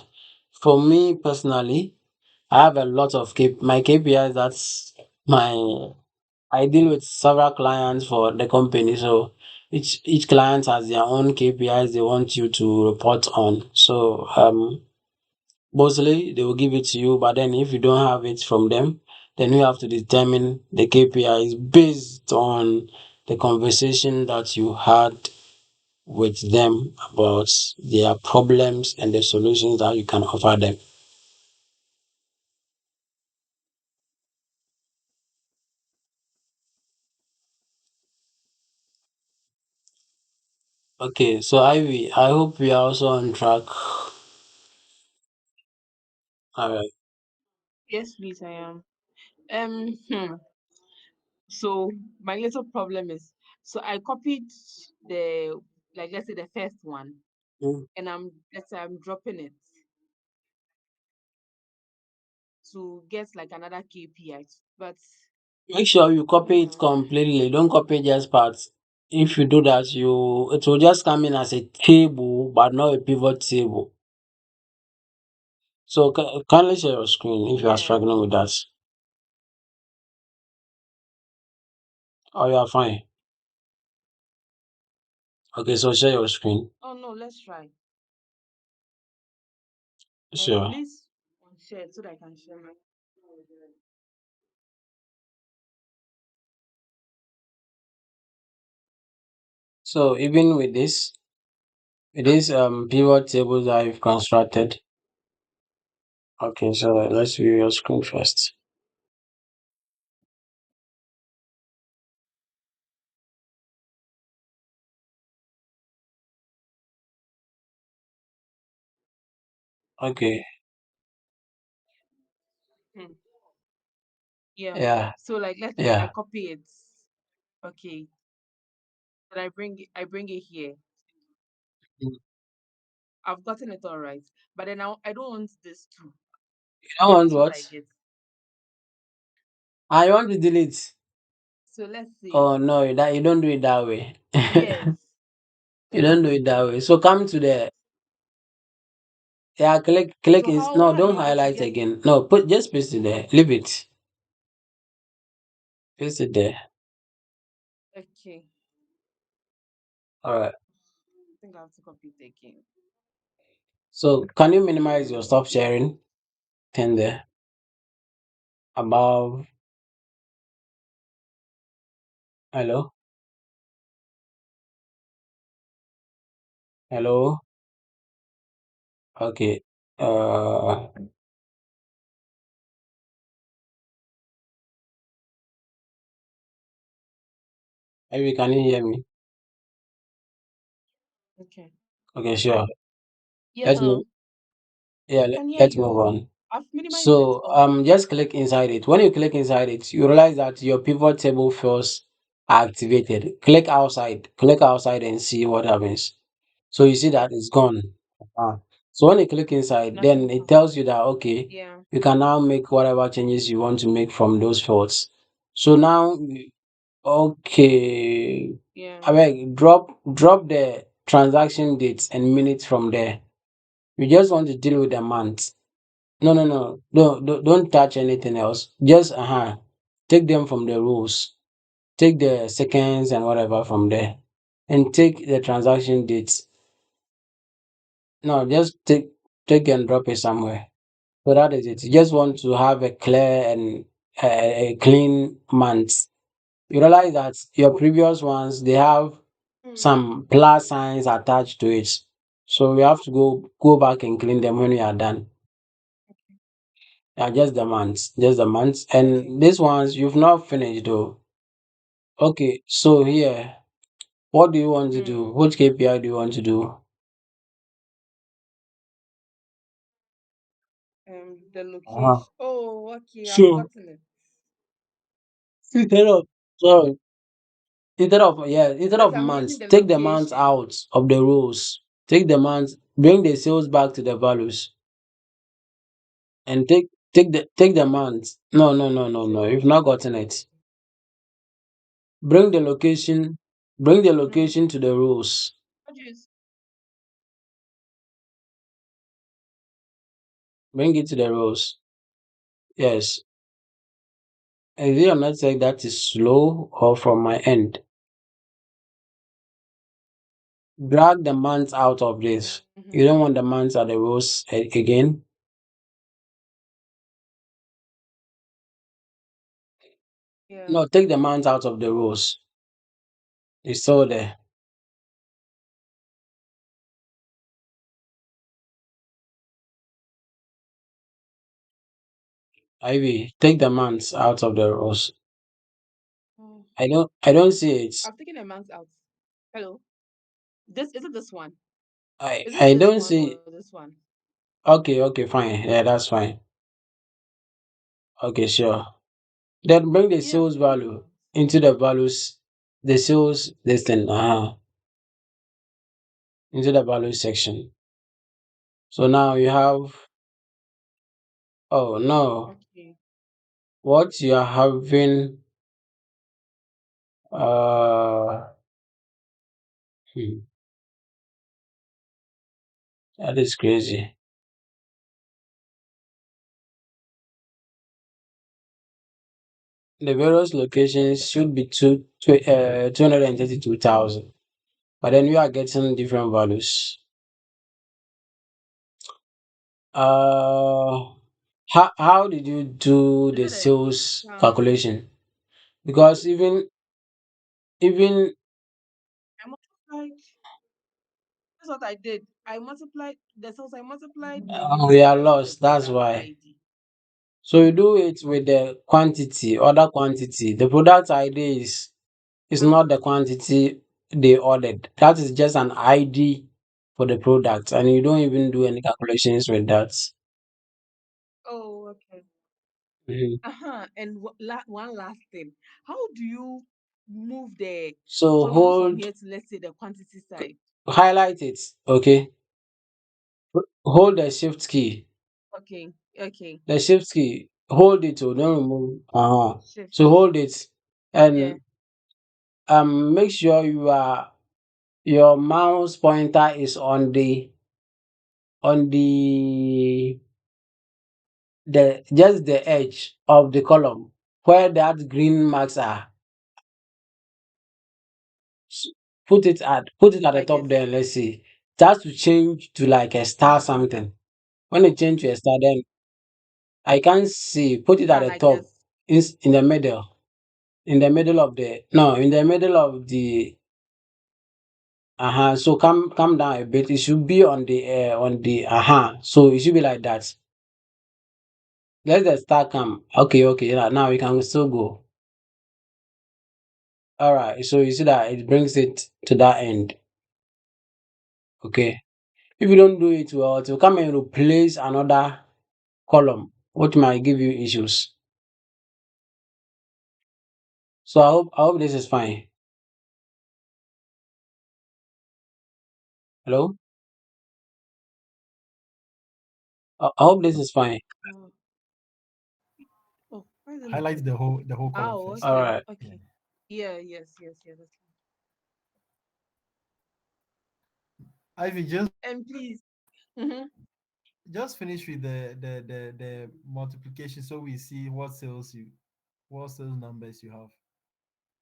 for me personally, I have a lot of my KPIs. That's my I deal with several clients for the company, so each client has their own KPIs they want you to report on. So mostly they will give it to you, but then if you don't have it from them, then you have to determine the KPIs based on the conversation that you had with them about their problems and the solutions that you can offer them. Okay, so Ivy, I hope we are also on track. All right. Yes, please, I am. So my little problem is, so I copied the, like, let's say the first one, Mm. and let's say I'm dropping it to get like another KPI. But Make sure you copy it hmm, completely. Don't copy just parts. If you do that, it will just come in as a table, but not a pivot table. So kindly share your screen if you are yeah. struggling with that. Oh, you are fine. Okay, so share your screen. Oh no, let's try. Sure. Please share it so that I can share my. So even with this pivot tables that I've constructed. Okay, so let's view your screen first. Okay. Hmm, yeah. Yeah. So like, let's say I Yeah. copy it. Okay. And I bring it here. You I've gotten it all right. But then I don't want this too. don't This want is what what? I get. I want to delete. So let's say Oh no, you don't do it that way. yes. You don't do it that way. So come to the yeah, click So in. how No, are don't you able to highlight get? again. No, just paste it there. Leave it. Paste it there. Okay. All right. I think I have to copy it again. So can you minimize your stop sharing thing there above? Hello, hello. Okay. Uh, maybe can you hear me? Okay. Okay, sure. Let's Yeah, move. Yeah, I can hear let's you. move on. I've minimized it So off. just click inside it. When you click inside it, you realize that your pivot table fields are activated. Click outside and see what happens. So you see that it's gone. Ah. So when you click inside, then Nothing's it tells happening. you that okay, Yeah. you can now make whatever changes you want to make from those fields. So now, okay, Yeah. I beg, drop the transaction dates and minutes from there. You just want to deal with the month. No, no, no. Don't touch anything else. Just take them from the rules. Take the seconds and whatever from there, and take the transaction dates. No, just take and drop it somewhere. So that is it. You just want to have a clear and clean months, you realize that your previous ones they have Mm. some plus signs attached to it. So we have to go back and clean them when we are done. Yeah, just the months, just the months. Okay. And these ones you've not finished though. Okay, so here, what do you want to do? Mm. Which KPI do you want to do? The Uh-huh. location. Oh, okay. I've So gotten it. instead of sorry, instead Because of I'm using months, the take the months location. out of the rows. Take the months, bring the sales back to the values, and take the months. No. You've not gotten it. Bring the location, bring the No. location to the rows. What do you s- Bring it to the rows. Yes. Is it your network that is slow or from my end? Drag the months out of this. You Mhm. don't want the months at the rows again. Yeah. No, take the months out of the rows. It's still there. Ivy, take the months out of the rows. Oh, I don't see it. I've taken a month out. Hello. This is it. This one. I Is it I this don't one see. or this one? Okay, fine. Yeah, that's fine. Okay, sure. Then bring the Yeah, I've sales taken a value month. into the values, the sales this thing, into the value section. So now you have, oh no, Okay. what you are having, uh, hmm, that is crazy. The various locations should be 232,000, but then you are getting different values. Uh, how did you do Is the it a sales discount? calculation? Because even I multiplied. That's what I did. I multiplied the sales. I multiplied the we unit are price with the lost. That's product why. ID. So you do it with the quantity, order quantity. The product ID is not the quantity they ordered. That is just an ID for the product, and you don't even do any calculations with that. Oh, okay. Mhm. And one last thing. How do you move the So column from here to, let's say, the quantity side? highlight it. Okay, hold the shift key. Okay. Okay. The shift key. Hold it. So don't remove. Shift. So hold it, Yeah. and make sure your mouse pointer is on the just the edge of the column where that green marks are. S- put it at the I top guess. there. Let's see. It has to change to like a star something. When it change to a star, then I can't see. Put it at Done, the I top. guess. Is in the middle. In the middle of the no. In the middle of the So come down a bit. It should be on the. So it should be like that. Let the star come. Okay. Yeah, now we can still go. All right. So you see that it brings it to that end. Okay. If you don't do it well, it will come and replace another column, which might give you issues. So I hope this is fine. Hello. I hope this is fine. Oh, oh, why is it not Highlight putting? the whole column Oh, first. All okay. right. Yeah. Okay. Yeah, yes. That's fine. Ivy, just And please. Mhm. just finish with the multiplication so we see what sales numbers you have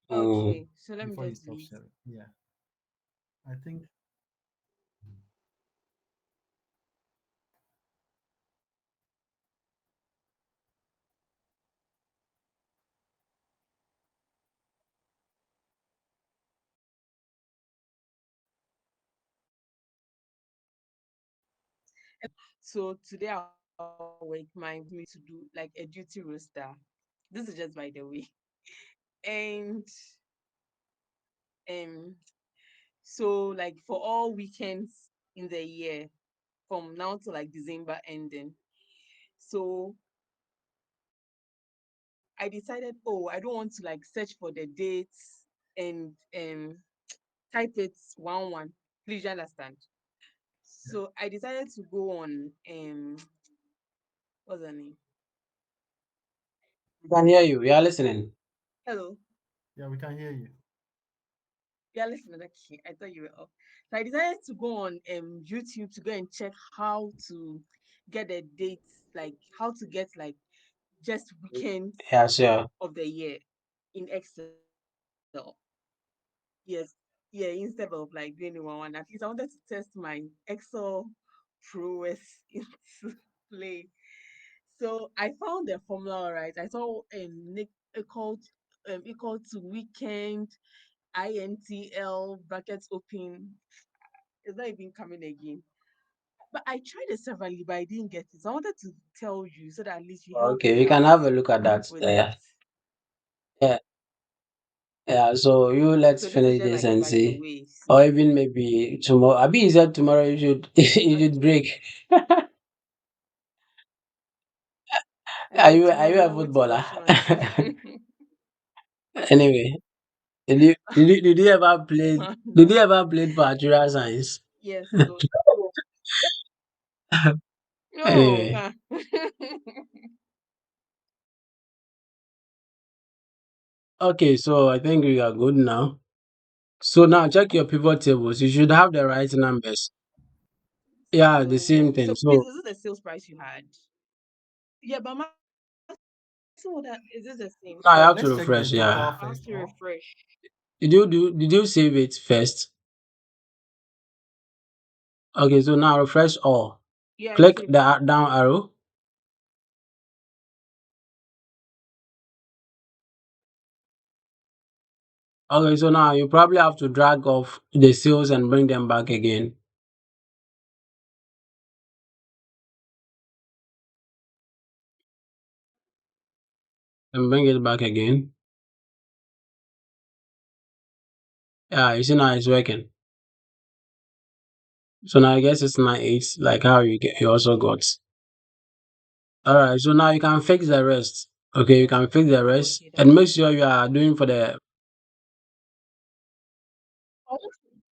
Mm. Okay. So let me before you just stop delete. sharing. Yeah. I think So today our work, my me to do like a duty roster. This is just by the way. And um so like for all weekends in the year from now to like December ending. So I decided, oh, I don't want to like search for the dates and type it one one. Please you understand. So I decided to go on what's her name? We can hear you. We are listening. Hello. Yeah, we can hear you. Yeah, listening. Okay, I thought you were off. So I decided to go on YouTube to go and check how to get the dates, like how to get like just weekends Yeah, sure. of the year in Excel. Yes, yeah, instead of like doing it one. At least I wanted to test my Excel prowess into play. So I found the formula right. I saw equal equal to weekend INTL brackets open. It's not even coming again. But I tried it severally, but I didn't get it. So I wanted to tell you so that at least you help Okay, me we can out have a look at that. with it. Yeah, yeah. So you let's So this is finish just this like a and by the see, way. or See, even maybe tomorrow. Abi, you said tomorrow you should you should okay. break. Oh, Are you tomorrow a I'm going to footballer? wash my. Anyway, did you ever play? Did No. you ever played for Actuarial Science? Yes. So no. Anyway, okay. So I think we are good now. So now check your pivot tables. You should have the right numbers. Yeah, the So same thing. please, So is it the sales price you had? Yeah, but my so that is this the same? now I have to Let's check the refresh. Yeah. total I have first to now. refresh. Did you save it first? Okay, so now refresh all. Yeah, I Click saved the it. down arrow. Okay, so now you probably have to drag off the sales and bring them back again. And bring it back again. Yeah, you see now it's working. So now I guess it's 9 8, like how you also got. Alright, so now you can fix the rest. Okay, you can fix the rest Okay, and that's make fine. sure you are doing for the.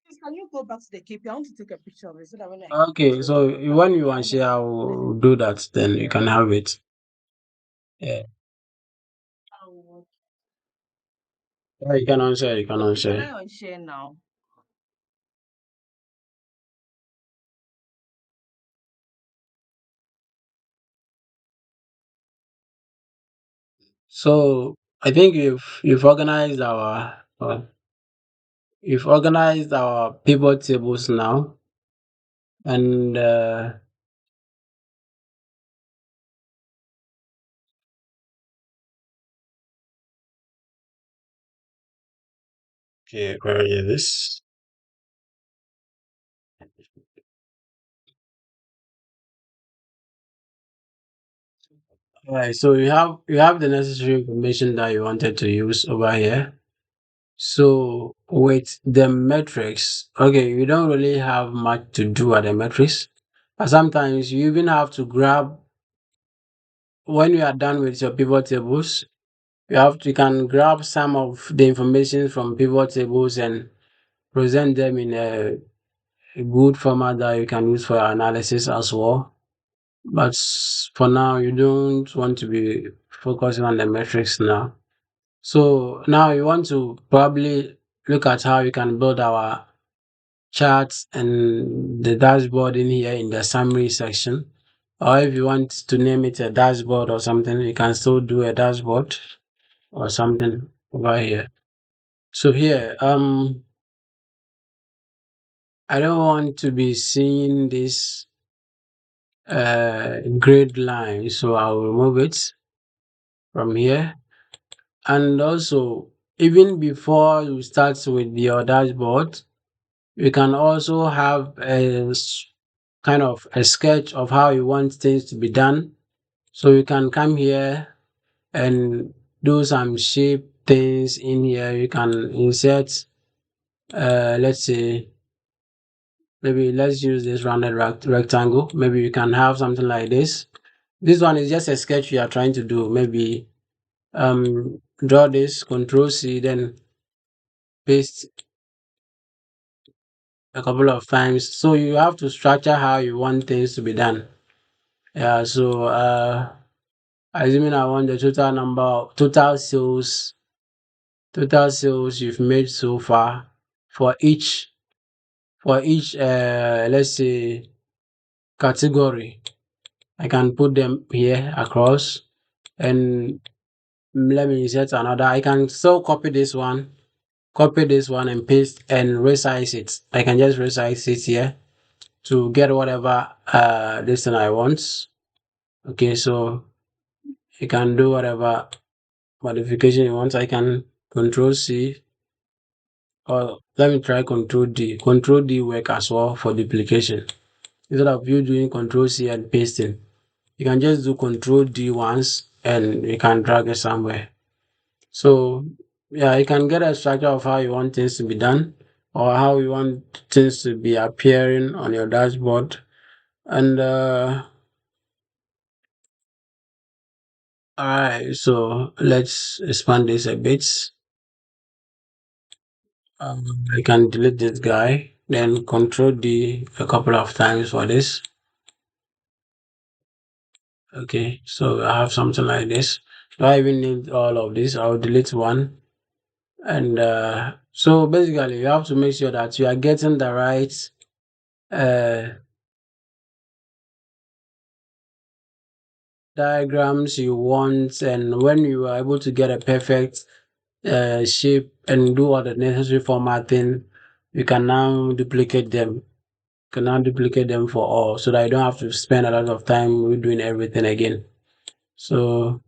Please, can you go back to the KP? I want to take a picture of it so that when I Okay, post so it, when you yeah, I want want to them share, I to witness will it. do that. Then you can have it. Yeah, Oh, yeah, you can unshare. You can okay, can unshare. I unshare now? So I think we've organized our pivot tables now, and okay, where is this? Alright, so you have the necessary information that you wanted to use over here. So with the metrics, okay, you don't really have much to do at the metrics, but sometimes you even have to grab when you are done with your pivot tables. You can grab some of the information from pivot tables and present them in a good format that you can use for your analysis as well. But for now, you don't want to be focusing on the metrics now. So now you want to probably look at how you can build our charts and the dashboard in here in the summary section. Or if you want to name it a dashboard or something, you can still do a dashboard or something over here. So here, I don't want to be seeing this grid line, so I'll remove it from here. And also, even before you start with your dashboard, you can also have a kind of a sketch of how you want things to be done. So you can come here and do some shape things in here. You can insert, let's say, maybe let's use this rounded rectangle. Maybe you can have something like this. This one is just a sketch you are trying to do. Maybe draw this, Control C, then paste a couple of times. So you have to structure how you want things to be done. Yeah, so assuming I want the total sales you've made so far for each let's say category. I can put them here across, and let me insert another. I can still copy this one and paste and resize it. I can just resize it here to get whatever this thing I want. Okay, so you can do whatever modification you want. I can Control C, or let me try Control D. Control D work as well for duplication. Instead of you doing Control C and pasting, you can just do Control D once and you can drag it somewhere. So yeah, you can get a structure of how you want things to be done or how you want things to be appearing on your dashboard. And all right, so let's expand this a bit. I can delete this guy, then Control D a couple of times for this. Okay, so I have something like this. Do I even need all of this? I'll delete one. And so basically, you have to make sure that you are getting the right uh, diagrams you want, and when you are able to get a perfect shape and do all the necessary formatting, you can now duplicate them. Can now duplicate them for all, so that you don't have to spend a lot of time doing everything again. So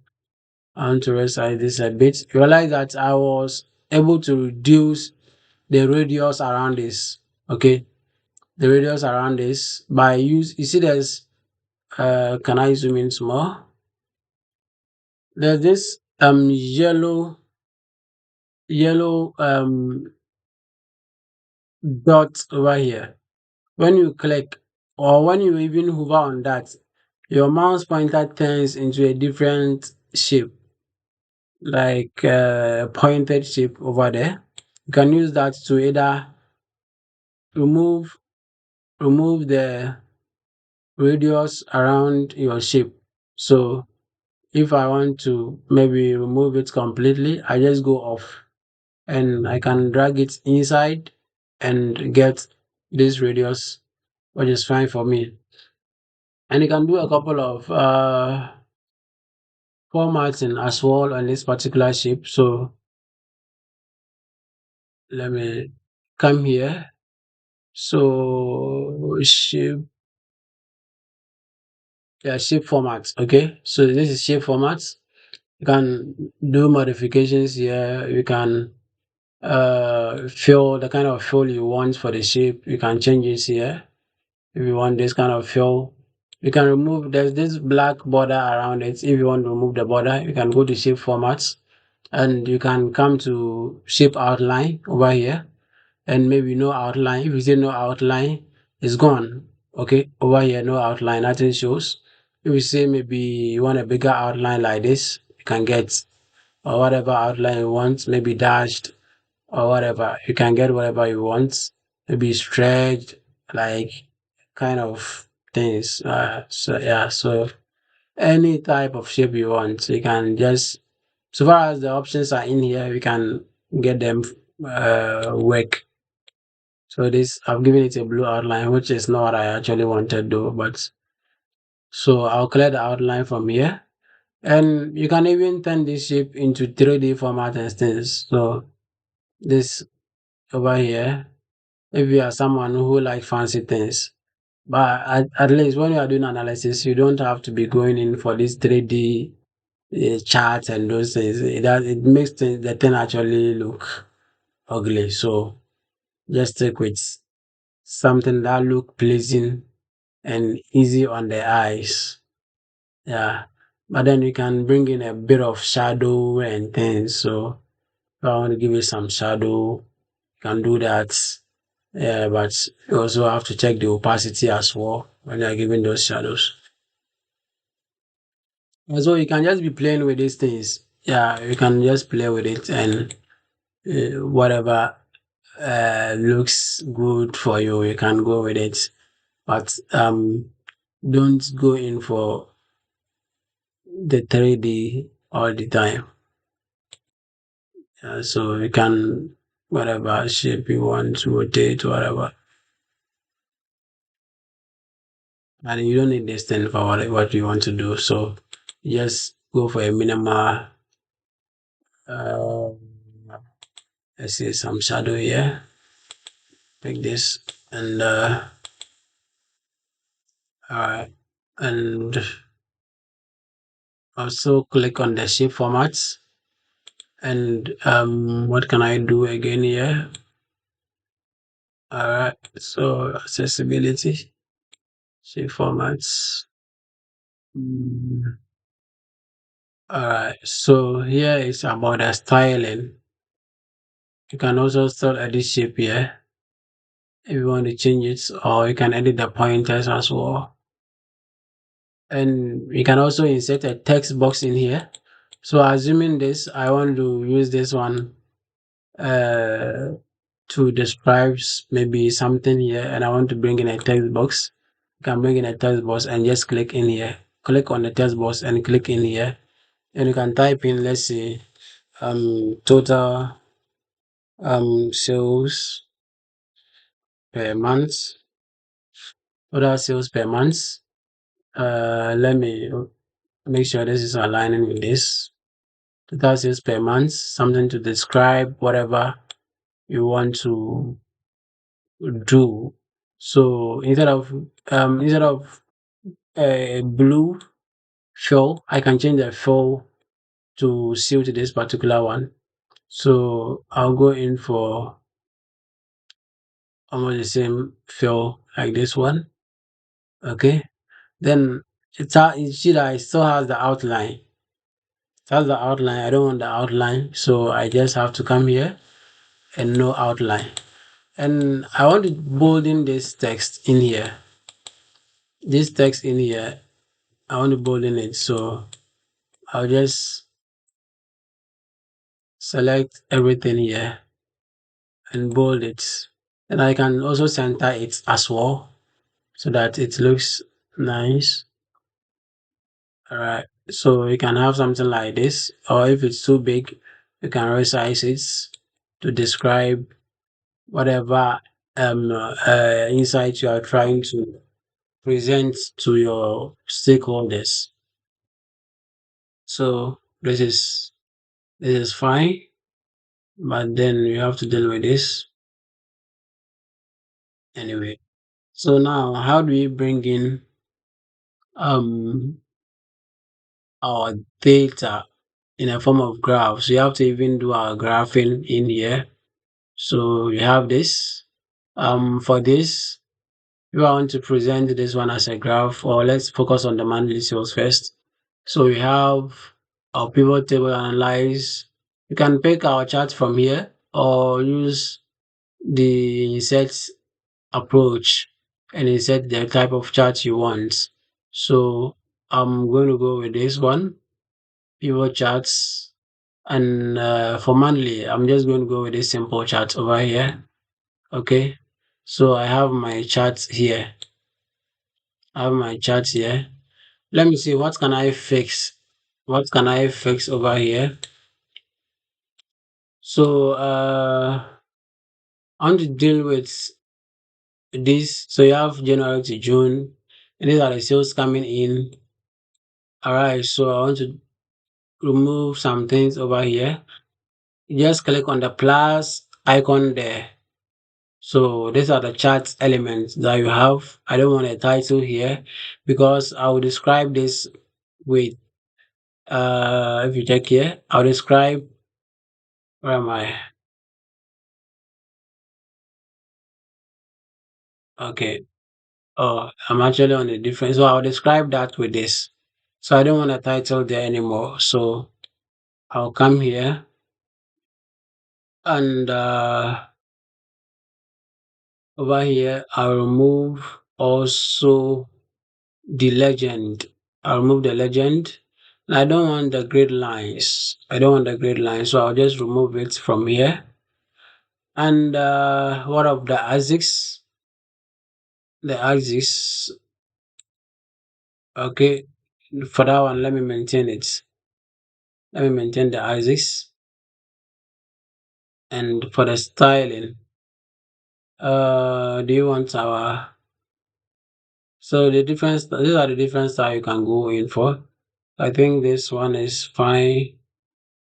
I want to resize this a bit. Realize that I was able to reduce the radius around this. Okay, the radius around this by use. You see, there's can I zoom in small? There's this yellow dot over here. When you click or when you even hover on that, your mouse pointer turns into a different shape, like pointed shape over there. You can use that to either remove the radius around your shape. So if I want to maybe remove it completely, I just go off and I can drag it inside and get this radius, which is fine for me. And you can do a couple of formatting as well on this particular shape. So let me come here. So shape, yeah, shape format. Okay, so this is shape format. You can do modifications here. You can fill the kind of fill you want for the shape. You can change it here. If you want this kind of fill, you can remove, there's this black border around it. If you want to remove the border, you can go to shape formats and you can come to shape outline over here, and maybe no outline. If you say no outline, it's gone. Okay, over here, no outline, nothing shows. If you say maybe you want a bigger outline like this, you can get, or whatever outline you want, maybe dashed or whatever. You can get whatever you want, maybe stretched, like kind of things. So yeah, so any type of shape you want, you can just, so far as the options are in here, we can get them work. So this, I've given it a blue outline, which is not what I actually wanted though, but so I'll clear the outline from here. And you can even turn this shape into 3D format and things. So this over here, if you are someone who like fancy things, but at least when you are doing analysis, you don't have to be going in for this 3D charts and those things. It makes the thing actually look ugly. So just stick with something that look pleasing and easy on the eyes. Yeah. But then you can bring in a bit of shadow and things. So if I want to give it some shadow, you can do that. Yeah, but you also have to check the opacity as well when you're giving those shadows. And so you can just be playing with these things. Yeah, you can just play with it and whatever looks good for you, you can go with it. But don't go in for the 3D all the time. So you can whatever shape you want to rotate, whatever. And you don't need this thing for what you want to do. So just go for a minimal. Uh, let's see some shadow here. Like this, and alright, and also click on the shape formats. And what can I do again here? Alright, so accessibility, shape formats. Alright, so here is about the styling. You can also still edit shape here if you want to change it, or you can edit the pointers as well. And we can also insert a text box in here. So assuming this, I want to use this one uh, to describe maybe something here, and I want to bring in a text box. You can bring in a text box and just click in here. Click on the text box and click in here, and you can type in, let's say, total sales per month. Total sales per month. Let me make sure this is aligning with this. Total sales per month. Something to describe whatever you want to do. So instead of a blue fill, I can change the fill to suit this particular one. So I'll go in for almost the same fill like this one. Okay. Then you see that it still has the outline. It has the outline. I don't want the outline, so I just have to come here and no outline. And I want to bolden this text in here. This text in here, I want to bolden it. So I'll just select everything here and bold it. And I can also center it as well so that it looks nice. Alright, so you can have something like this, or if it's too big, you can resize it to describe whatever insight you are trying to present to your stakeholders. So this is fine, but then you have to deal with this anyway. So now, how do we bring in um our data in a form of graphs? We have to even do our graphing in here. So we have this. For this, if I want to present this one as a graph, or let's focus on the monthly sales first. So we have our pivot table analyze. You can pick our chart from here or use the insert approach and insert the type of chart you want. So I'm going to go with this one, pivot charts. And for monthly, I'm just going to go with this simple chart over here. Okay. So I have my chart here. I have my chart here. Let me see, what can I fix? What can I fix over here? So I want to deal with this. So you have January to June, and these are the sales coming in. Alright, so I want to remove some things over here. You just click on the plus icon there. So these are the chart elements that you have. I don't want a title here because I will describe this with if you check here, I'll describe where am I? Okay. Oh, I'm actually on a different. So I'll describe that with this. So I don't want a title there anymore. So I'll come here and over here I'll remove also the legend. I'll remove the legend. And I don't want the grid lines. I don't want the grid lines. So I'll just remove it from here. And what of the axis? The axis. Okay. For that one, let me maintain it. Let me maintain the axis. And for the styling, do you want our so the different these are the different style you can go in for. I think this one is fine.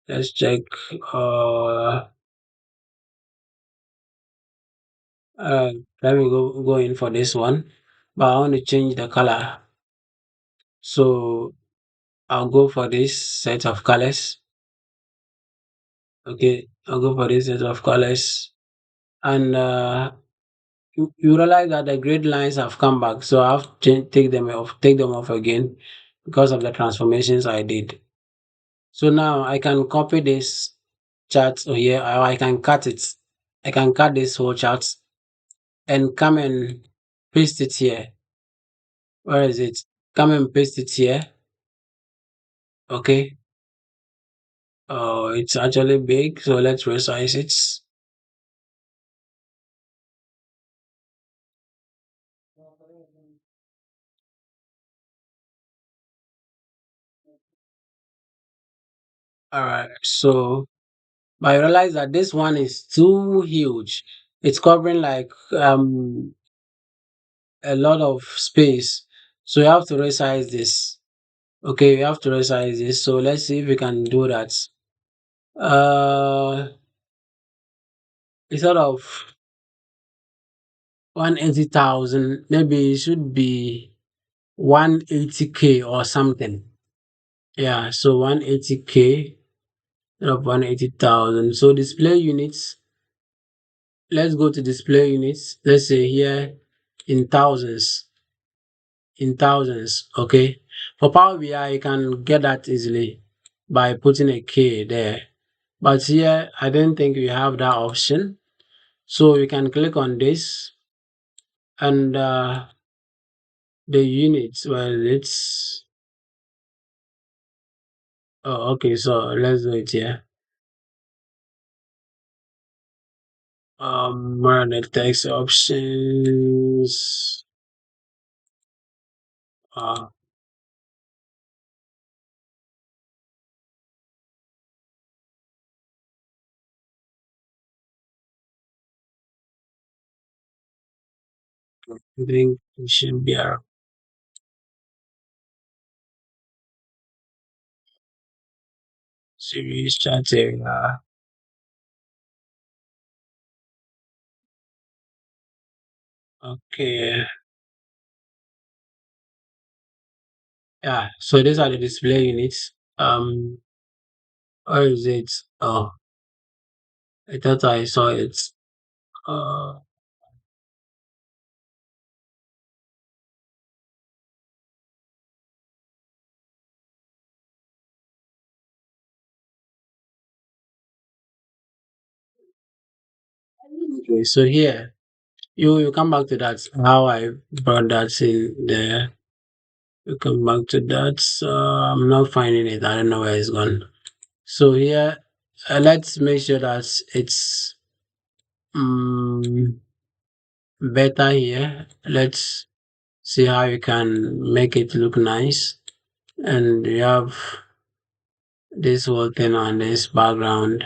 Let's check. Uh, uh Let me go in for this one, but I want to change the color. So I'll go for this set of colors. Okay, I'll go for this set of colors, and you realize that the grid lines have come back, so I have to take them off again because of the transformations I did. So now I can copy this chart here, or I can cut it. I can cut this whole chart and come and paste it here. Where is it? Come and paste it here. Okay. Oh, it's actually big, so let's resize it. All right. So, but I realize that this one is too huge. It's covering like a lot of space. So you have to resize this. Okay, you have to resize this. So let's see if we can do that. Uh, instead of 180,000, maybe it should be 180K or something. Yeah, so 180K instead of 180,000. So display units, let's go to display units. Let's say here in thousands. In thousands, okay. For Power BI, you can get that easily by putting a K there. But here, I don't think we have that option. So you can click on this and the units. Well, it's oh, okay. So let's do it here. Where are the text options? Uh, I think it should be a series chat area. Okay. Yeah. So these are the display units. Where is it? Oh, I thought I saw it. Uh, okay. So here, you come back to that. How I brought that in there. You come back to that. I'm not finding it. I don't know where it's gone. So here, let's make sure that it's um, better here. Let's see how you can make it look nice. And you have this whole thing on this background.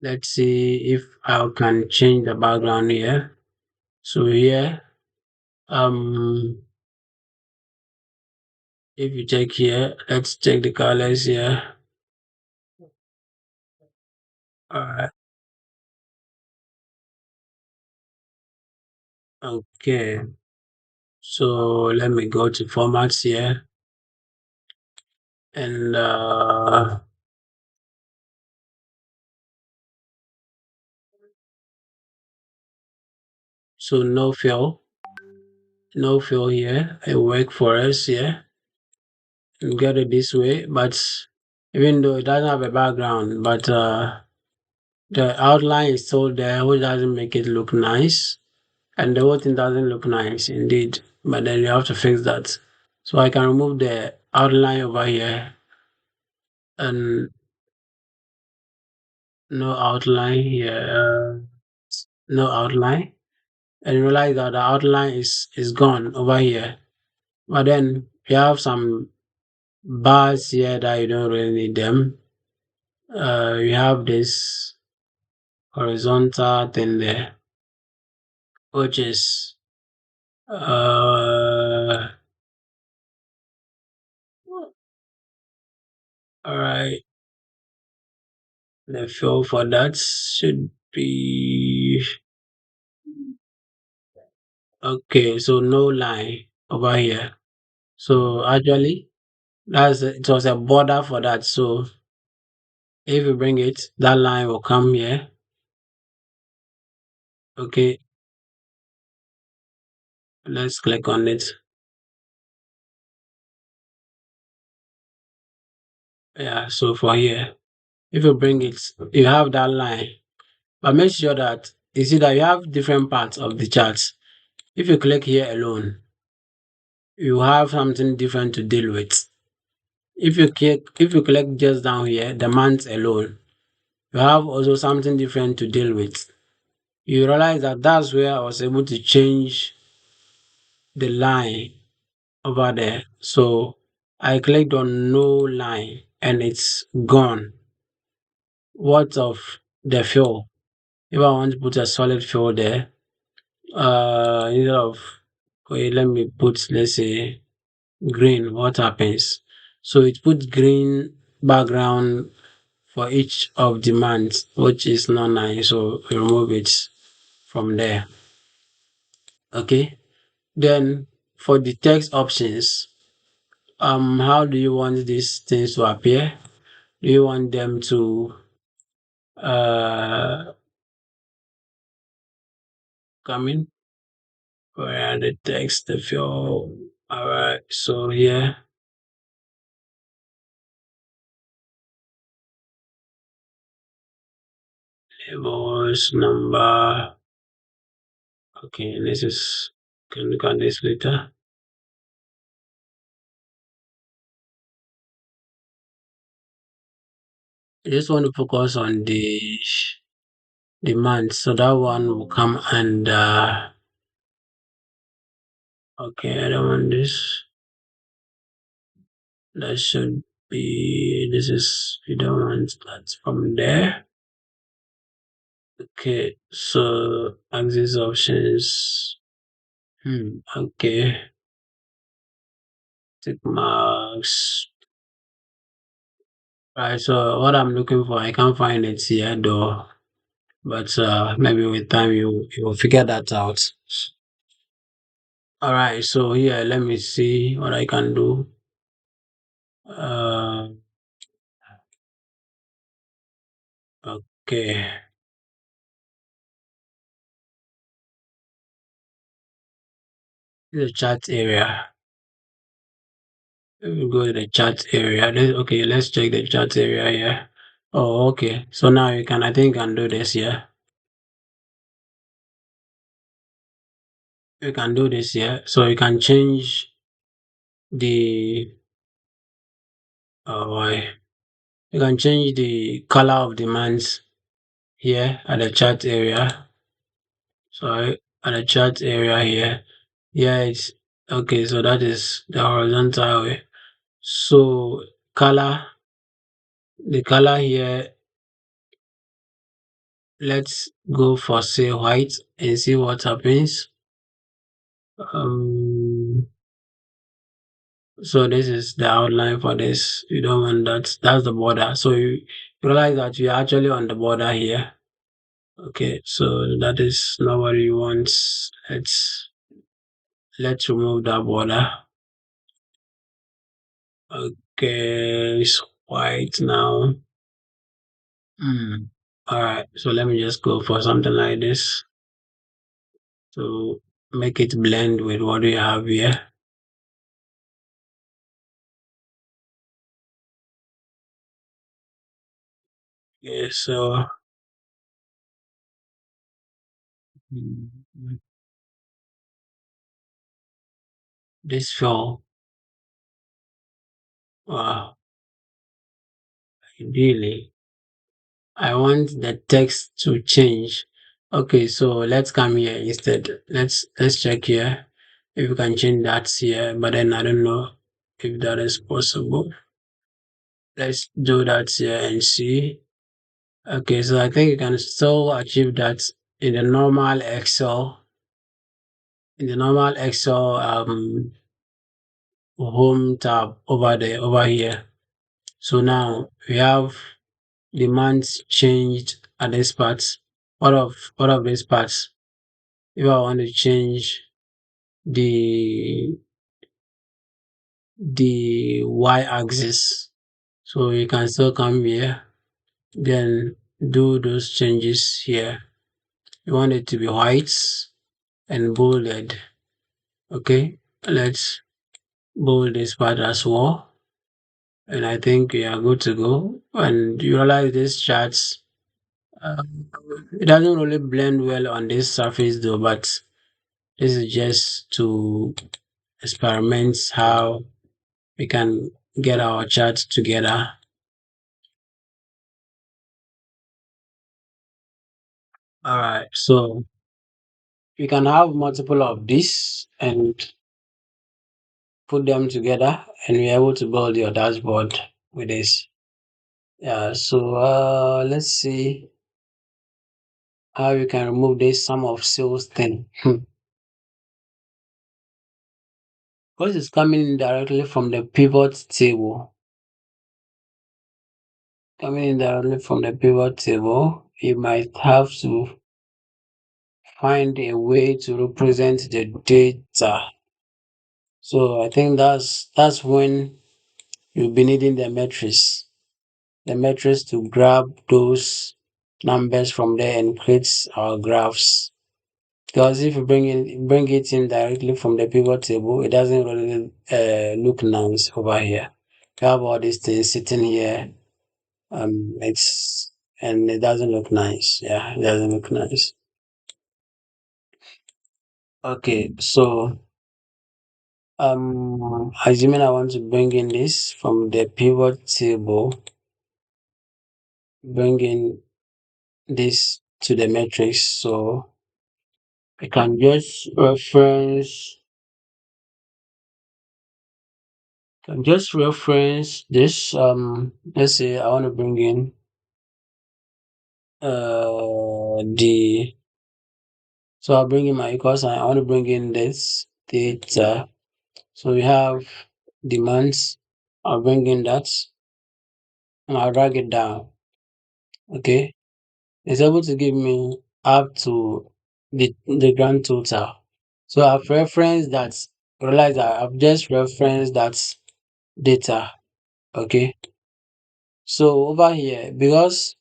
Let's see if I can change the background here. So here, um, if you check here, let's check the colors here. Alright, okay. So let me go to formats here and So no fill here. It work for us here. You get it this way, but even though it doesn't have a background, but the outline is still there, which doesn't make it look nice, and the whole thing doesn't look nice indeed. But then you have to fix that. So I can remove the outline over here and no outline here, no outline, and you realize that the outline is gone over here. But then you have some bars here that you don't really need them. You have this horizontal thing there, which is all right. The fill for that should be okay. So no line over here. So actually, it was a border for that. So if you bring it, that line will come here. Okay, let's click on it. Yeah, so for here, if you bring it, you have that line. But make sure that you see that you have different parts of the charts. If you click here alone, you have something different to deal with. If you click just down here, the months alone, you have also something different to deal with. You realize that that's where I was able to change the line over there. So I clicked on no line and it's gone. What of the fill? If I want to put a solid fill there, instead of okay, let me put, let's say, green, what happens? So it puts green background for each of the months, which is not nice. So we remove it from there. Okay. Then for the text options, how do you want these things to appear? Do you want them to uh come in? Where the text, the fill? All right. So here, labels, number. Okay, this is, can look at this later. I just want to focus on the month. So that one will come and okay, I don't want this. That should be, this is, we don't want that from there. Okay, so axis options. Okay. Tick marks. Right, so what I'm looking for, I can't find it here though. But maybe with time you will figure that out. Alright, so here let me see what I can do. Uh okay. The chat area. Let me go to the chat area. Okay, let's check the chat area here. Oh, okay. So now you can, I think, you can do this here. You can do this here. So you can change the why you can change the color of the months here at the chart area. Sorry, at the chart area here. Yeah, it's okay. So that is the horizontal way. So color, the color here. Let's go for say white and see what happens. Um, so this is the outline for this. You don't want that. That's the border. So you realize that you're actually on the border here. Okay, so that is not what you want. Let's remove that border. Okay, it's white now. All right, so let me just go for something like this. to make it blend with what we have here. Yeah, so mm, this fell. Wow, ideally, I want the text to change. Okay, so let's come here instead. Let's check here if we can change that here, but then I don't know if that is possible. Let's do that here and see. Okay, so I think you can still achieve that in the normal Excel. In the normal Excel home tab over there, over here. So now we have the months changed at this part. What of these parts? If I want to change the y-axis, so you can still come here, then do those changes here. You want it to be white and bolded. Okay, let's bold this part as well. And I think we are good to go. And you realize this charts, um, it doesn't really blend well on this surface though, but this is just to experiment how we can get our charts together. All right, so we can have multiple of these and put them together, and we're able to build your dashboard with this. Yeah, so let's see how you can remove this sum of sales thing. Because it's coming in directly from the pivot table. Coming in directly from the pivot table, you might have to find a way to represent the data. So I think that's when you'll be needing the metrics to grab those numbers from there and create our graphs. Because if you bring it in directly from the pivot table, it doesn't really look nice over here. You have all these things sitting here. It's and it doesn't look nice. Yeah, it doesn't look nice. Okay, so assuming I want to bring in this from the pivot table, bring in this to the matrix. So I can just reference this. Let's say I want to bring in the so I'll bring in my equals and I want to bring in this data. So we have the months. I'll bring in that and I'll drag it down. Okay. It's able to give me up to the grand total. So I've referenced that, realize that I've just referenced that data. Okay. So over here, because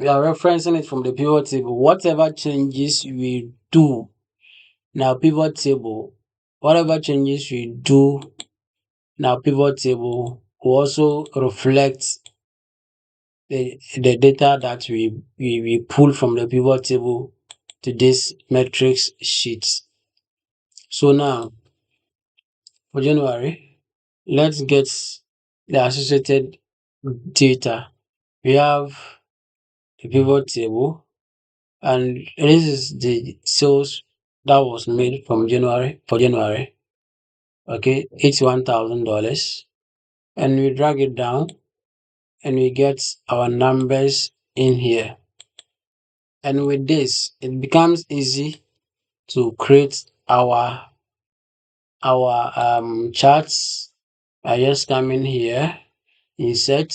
we are referencing it from the pivot table, whatever changes we do now pivot table, whatever changes we do now pivot table will also reflect the data that we pull from the pivot table to this metrics sheet. So now for January, let's get the associated data. We have the pivot table, and this is the sales that was made from January for January. Okay, it's $1,000, and we drag it down, and we get our numbers in here. And with this, it becomes easy to create our charts. I just come in here, insert,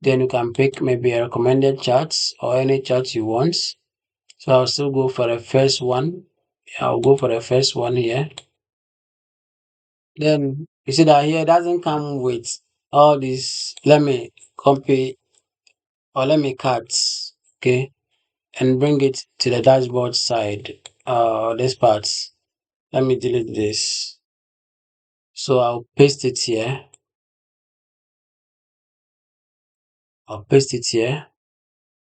then you can pick maybe a recommended charts or any chart you want. So I'll still go for the first one. I'll go for the first one here. Then you see that here it doesn't come with all this. Let me copy or let me cut, okay, and bring it to the dashboard side. this part. Let me delete this. So I'll paste it here. I'll paste it here.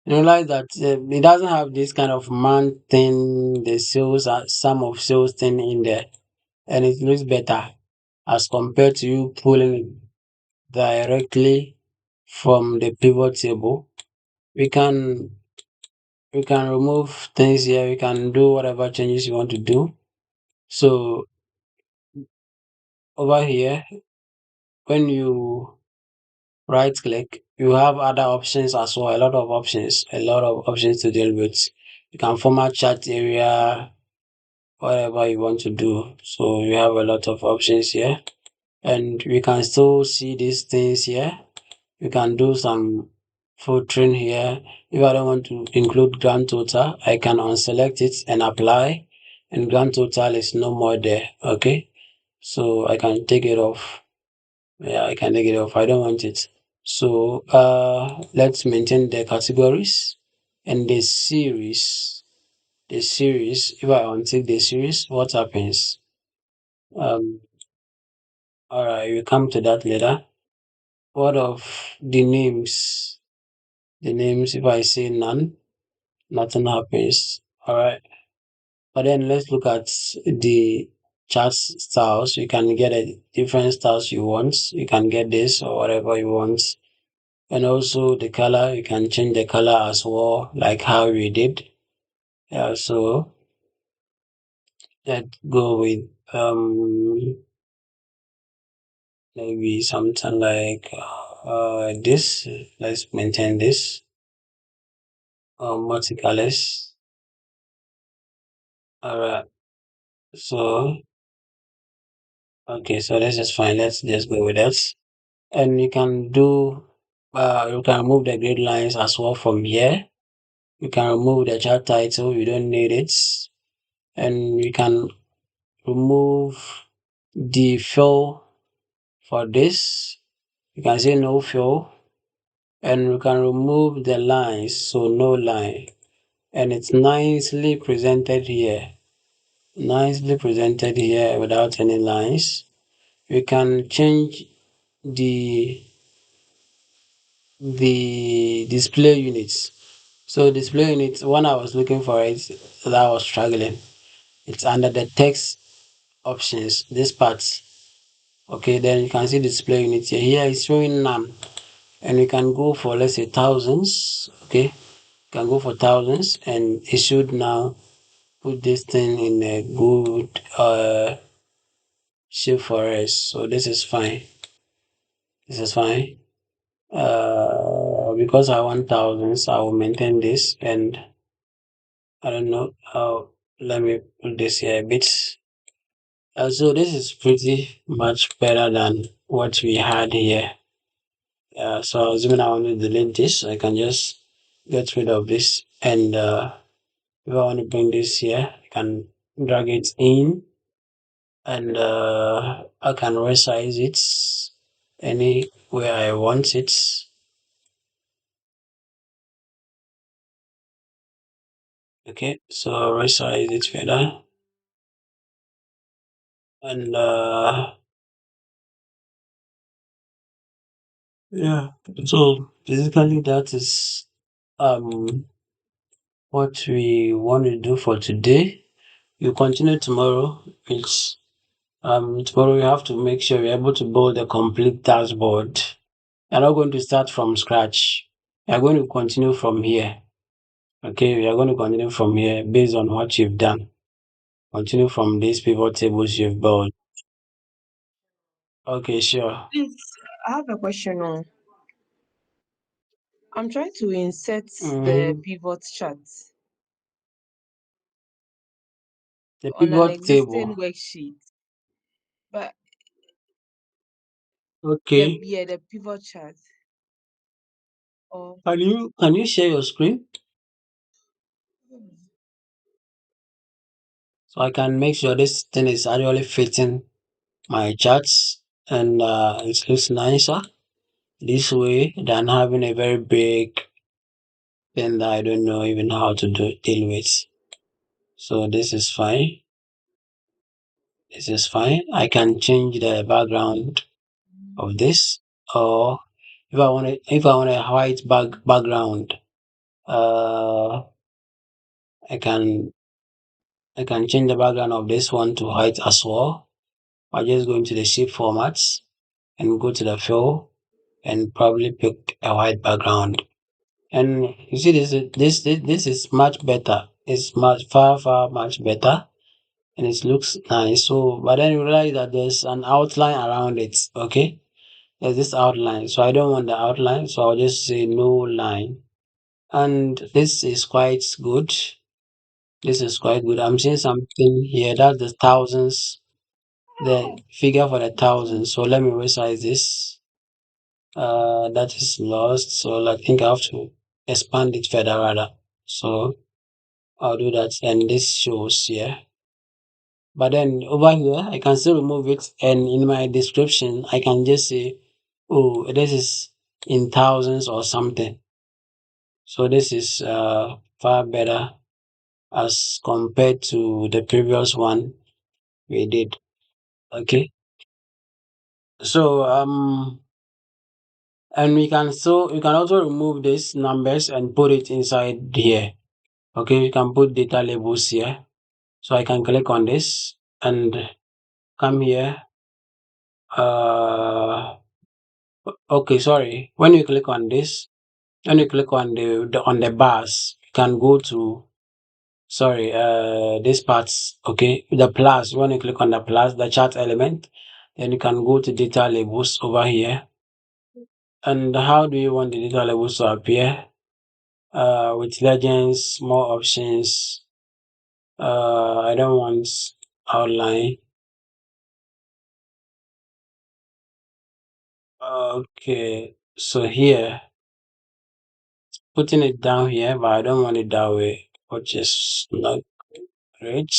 You realize that it doesn't have this kind of man thing, the sales, sum of sales thing in there, and it looks better as compared to you pulling it directly from the pivot table. We can we can remove things here. We can do whatever changes you want to do. So over here, when you right click, you have other options as well. A lot of options to deal with. You can format chat area, whatever you want to do. So you have a lot of options here, and we can still see these things here. You can do some filtering here. If I don't want to include grand total, I can unselect it and apply, and grand total is no more there. Okay, so I can take it off. Yeah, I can take it off. I don't want it. So let's maintain the categories and the series. The series, if I untick the series, what happens? Um, all right, we come to that later. What of the names? The names, if I say none, nothing happens. All right. But then let's look at the chart styles. You can get a different styles you want. You can get this or whatever you want. And also the color, you can change the color as well, like how we did. Yeah, so let's go with maybe something like this. Let's maintain this. Multicolors. Alright. So okay, so this is fine. Let's just go with that. And you can remove the grid lines as well from here. You can remove the chart title, you don't need it. And you can remove the fill for this. You can say no fill. And you can remove the lines, so no line. And it's nicely presented here. Nicely presented here without any lines. We can change the display units. So display units, when I was looking for it, that I was struggling. It's under the text options, this part. Okay, then you can see display units here. Here it's showing none. And we can go for, let's say, thousands. Okay, you can go for thousands, and it should now put this thing in a good shape for us. So this is fine. This is fine. Because I want thousands, I will maintain this, and I don't know. Let me put this here a bit. So this is pretty much better than what we had here. So assuming I want to delete this, I can just get rid of this, and if I want to bring this here, I can drag it in, and I can resize it anywhere I want it. Okay, so resize it further, and yeah. So basically, that is um what we want to do for today. You continue tomorrow. It's tomorrow we have to make sure we're able to build a complete dashboard. We're not going to start from scratch. We are going to continue from here. Okay, we are going to continue from here based on what you've done. Continue from these pivot tables you've built. Okay, sure. Please, I have a question. I'm trying to insert the Mm, pivot chart the on an pivot existing table. worksheet, but Okay. the pivot chart. Or Can you share your screen so I can make sure this thing is actually fitting my charts, and it looks nicer this way than having a very big thing that I don't know even how to deal with. So this is fine. This is fine. I can change the background of this, or if I want a white background, uh, I can I can change the background of this one to white as well. I just go into the shape formats and go to the fill and probably pick a white background. And you see this is much better. It's much far much better, and it looks nice. So but then you realize that there's an outline around it. Okay, there's this outline. So I don't want the outline. So I'll just say no line. And this is quite good. This is quite good. I'm seeing something here. That's the thousands. The figure for the thousands. So let me resize this. That is lost. So I think I have to expand it further rather. So I'll do that. And this shows here. But then over here, I can still remove it. And in my description, I can just say, oh, this is in thousands or something. So this is far better as compared to the previous one we did. Okay. So and we can also remove these numbers and put it inside here. Okay, you can put data labels here. So I can click on this and come here. Uh, okay, sorry. When you click on the bars, you can go to sorry, these parts. Okay, the plus. When you click on the plus, the chart element, then you can go to data labels over here. And how do you want the data labels to appear? With legends, more options. I don't want outline. Okay, so here, putting it down here, but I don't want it that way, which is not great.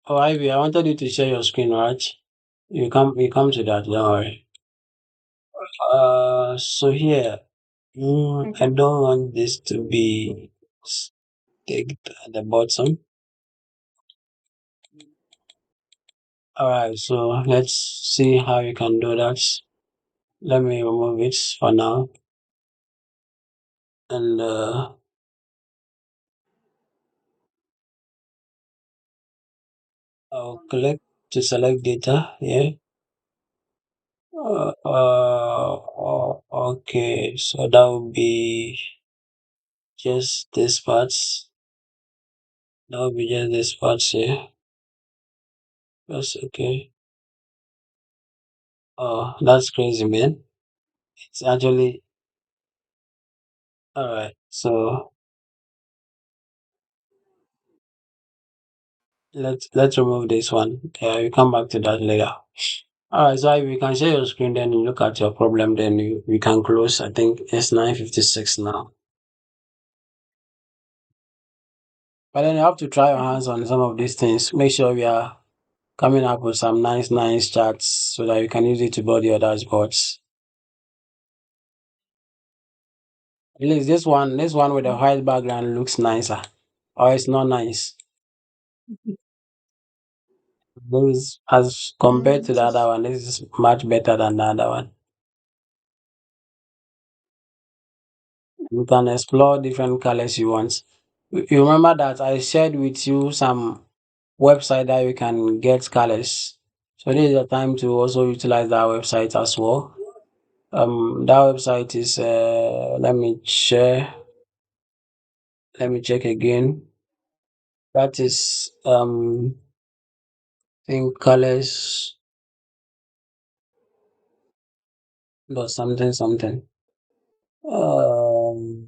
Oh, Ivy, I wanted you to share your screen, right? You come to that, don't worry. So here, I don't want this to be staked at the bottom. Alright, so let's see how you can do that. Let me remove it for now. And I'll click to select data here. Okay, so that will be just this parts. That will be just this parts here. That's okay. Oh, that's crazy, man. It's actually alright. So let's remove this one. Yeah, we come back to that later. Alright, so if you can share your screen, then you look at your problem, then we can close. I think it's 9:56 now. But then you have to try your hands on some of these things. Make sure we are coming up with some nice charts so that you can use it to build your dashboards. At least this one with the white background looks nicer. Or it's not nice. This as compared to the other one, this is much better than the other one. You can explore different colors you want. You remember that I shared with you some website that you can get colors. So this is the time to also utilize that website as well. That website is let me share. Let me check again. That is I think colors or something. Um,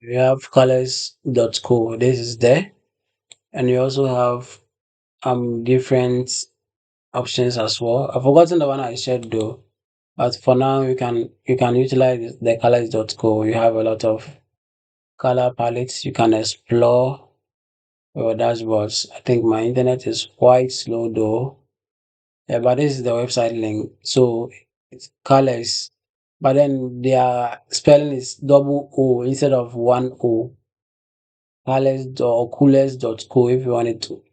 we have colors.co. This is there, and we also have different options as well. I've forgotten the one I shared though, but for now you can utilize the colors.co. You have a lot of color palettes you can explore your dashboards. I think my internet is quite slow though. Yeah, but this is the website link. So it's colors, but then their spelling is double O instead of one O. or coolest.co if you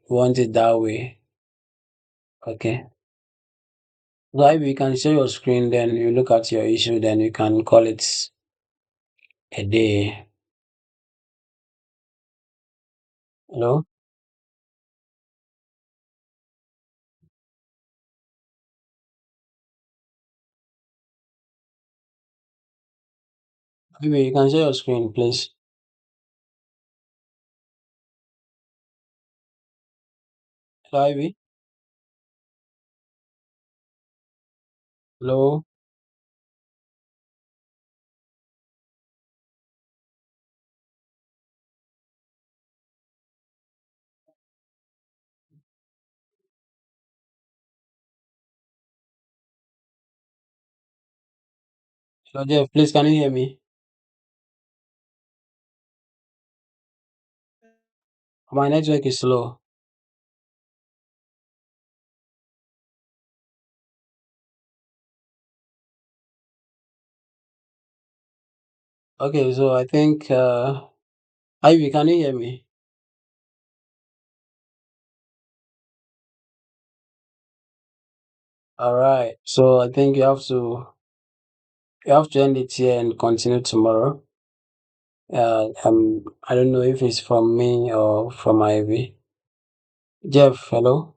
want it that way. Okay. So if you can share your screen, then you look at your issue, then you can call it a day. Hello? Maybe you can share your screen, please. Hello, Ivy? Hello? Hello, Jeff, please, can you hear me? My network is slow. Okay, so I think, Ivy, can you hear me? All right. So I think you have to end it here and continue tomorrow. I don't know if it's from me or from Ivy. Jeff, hello.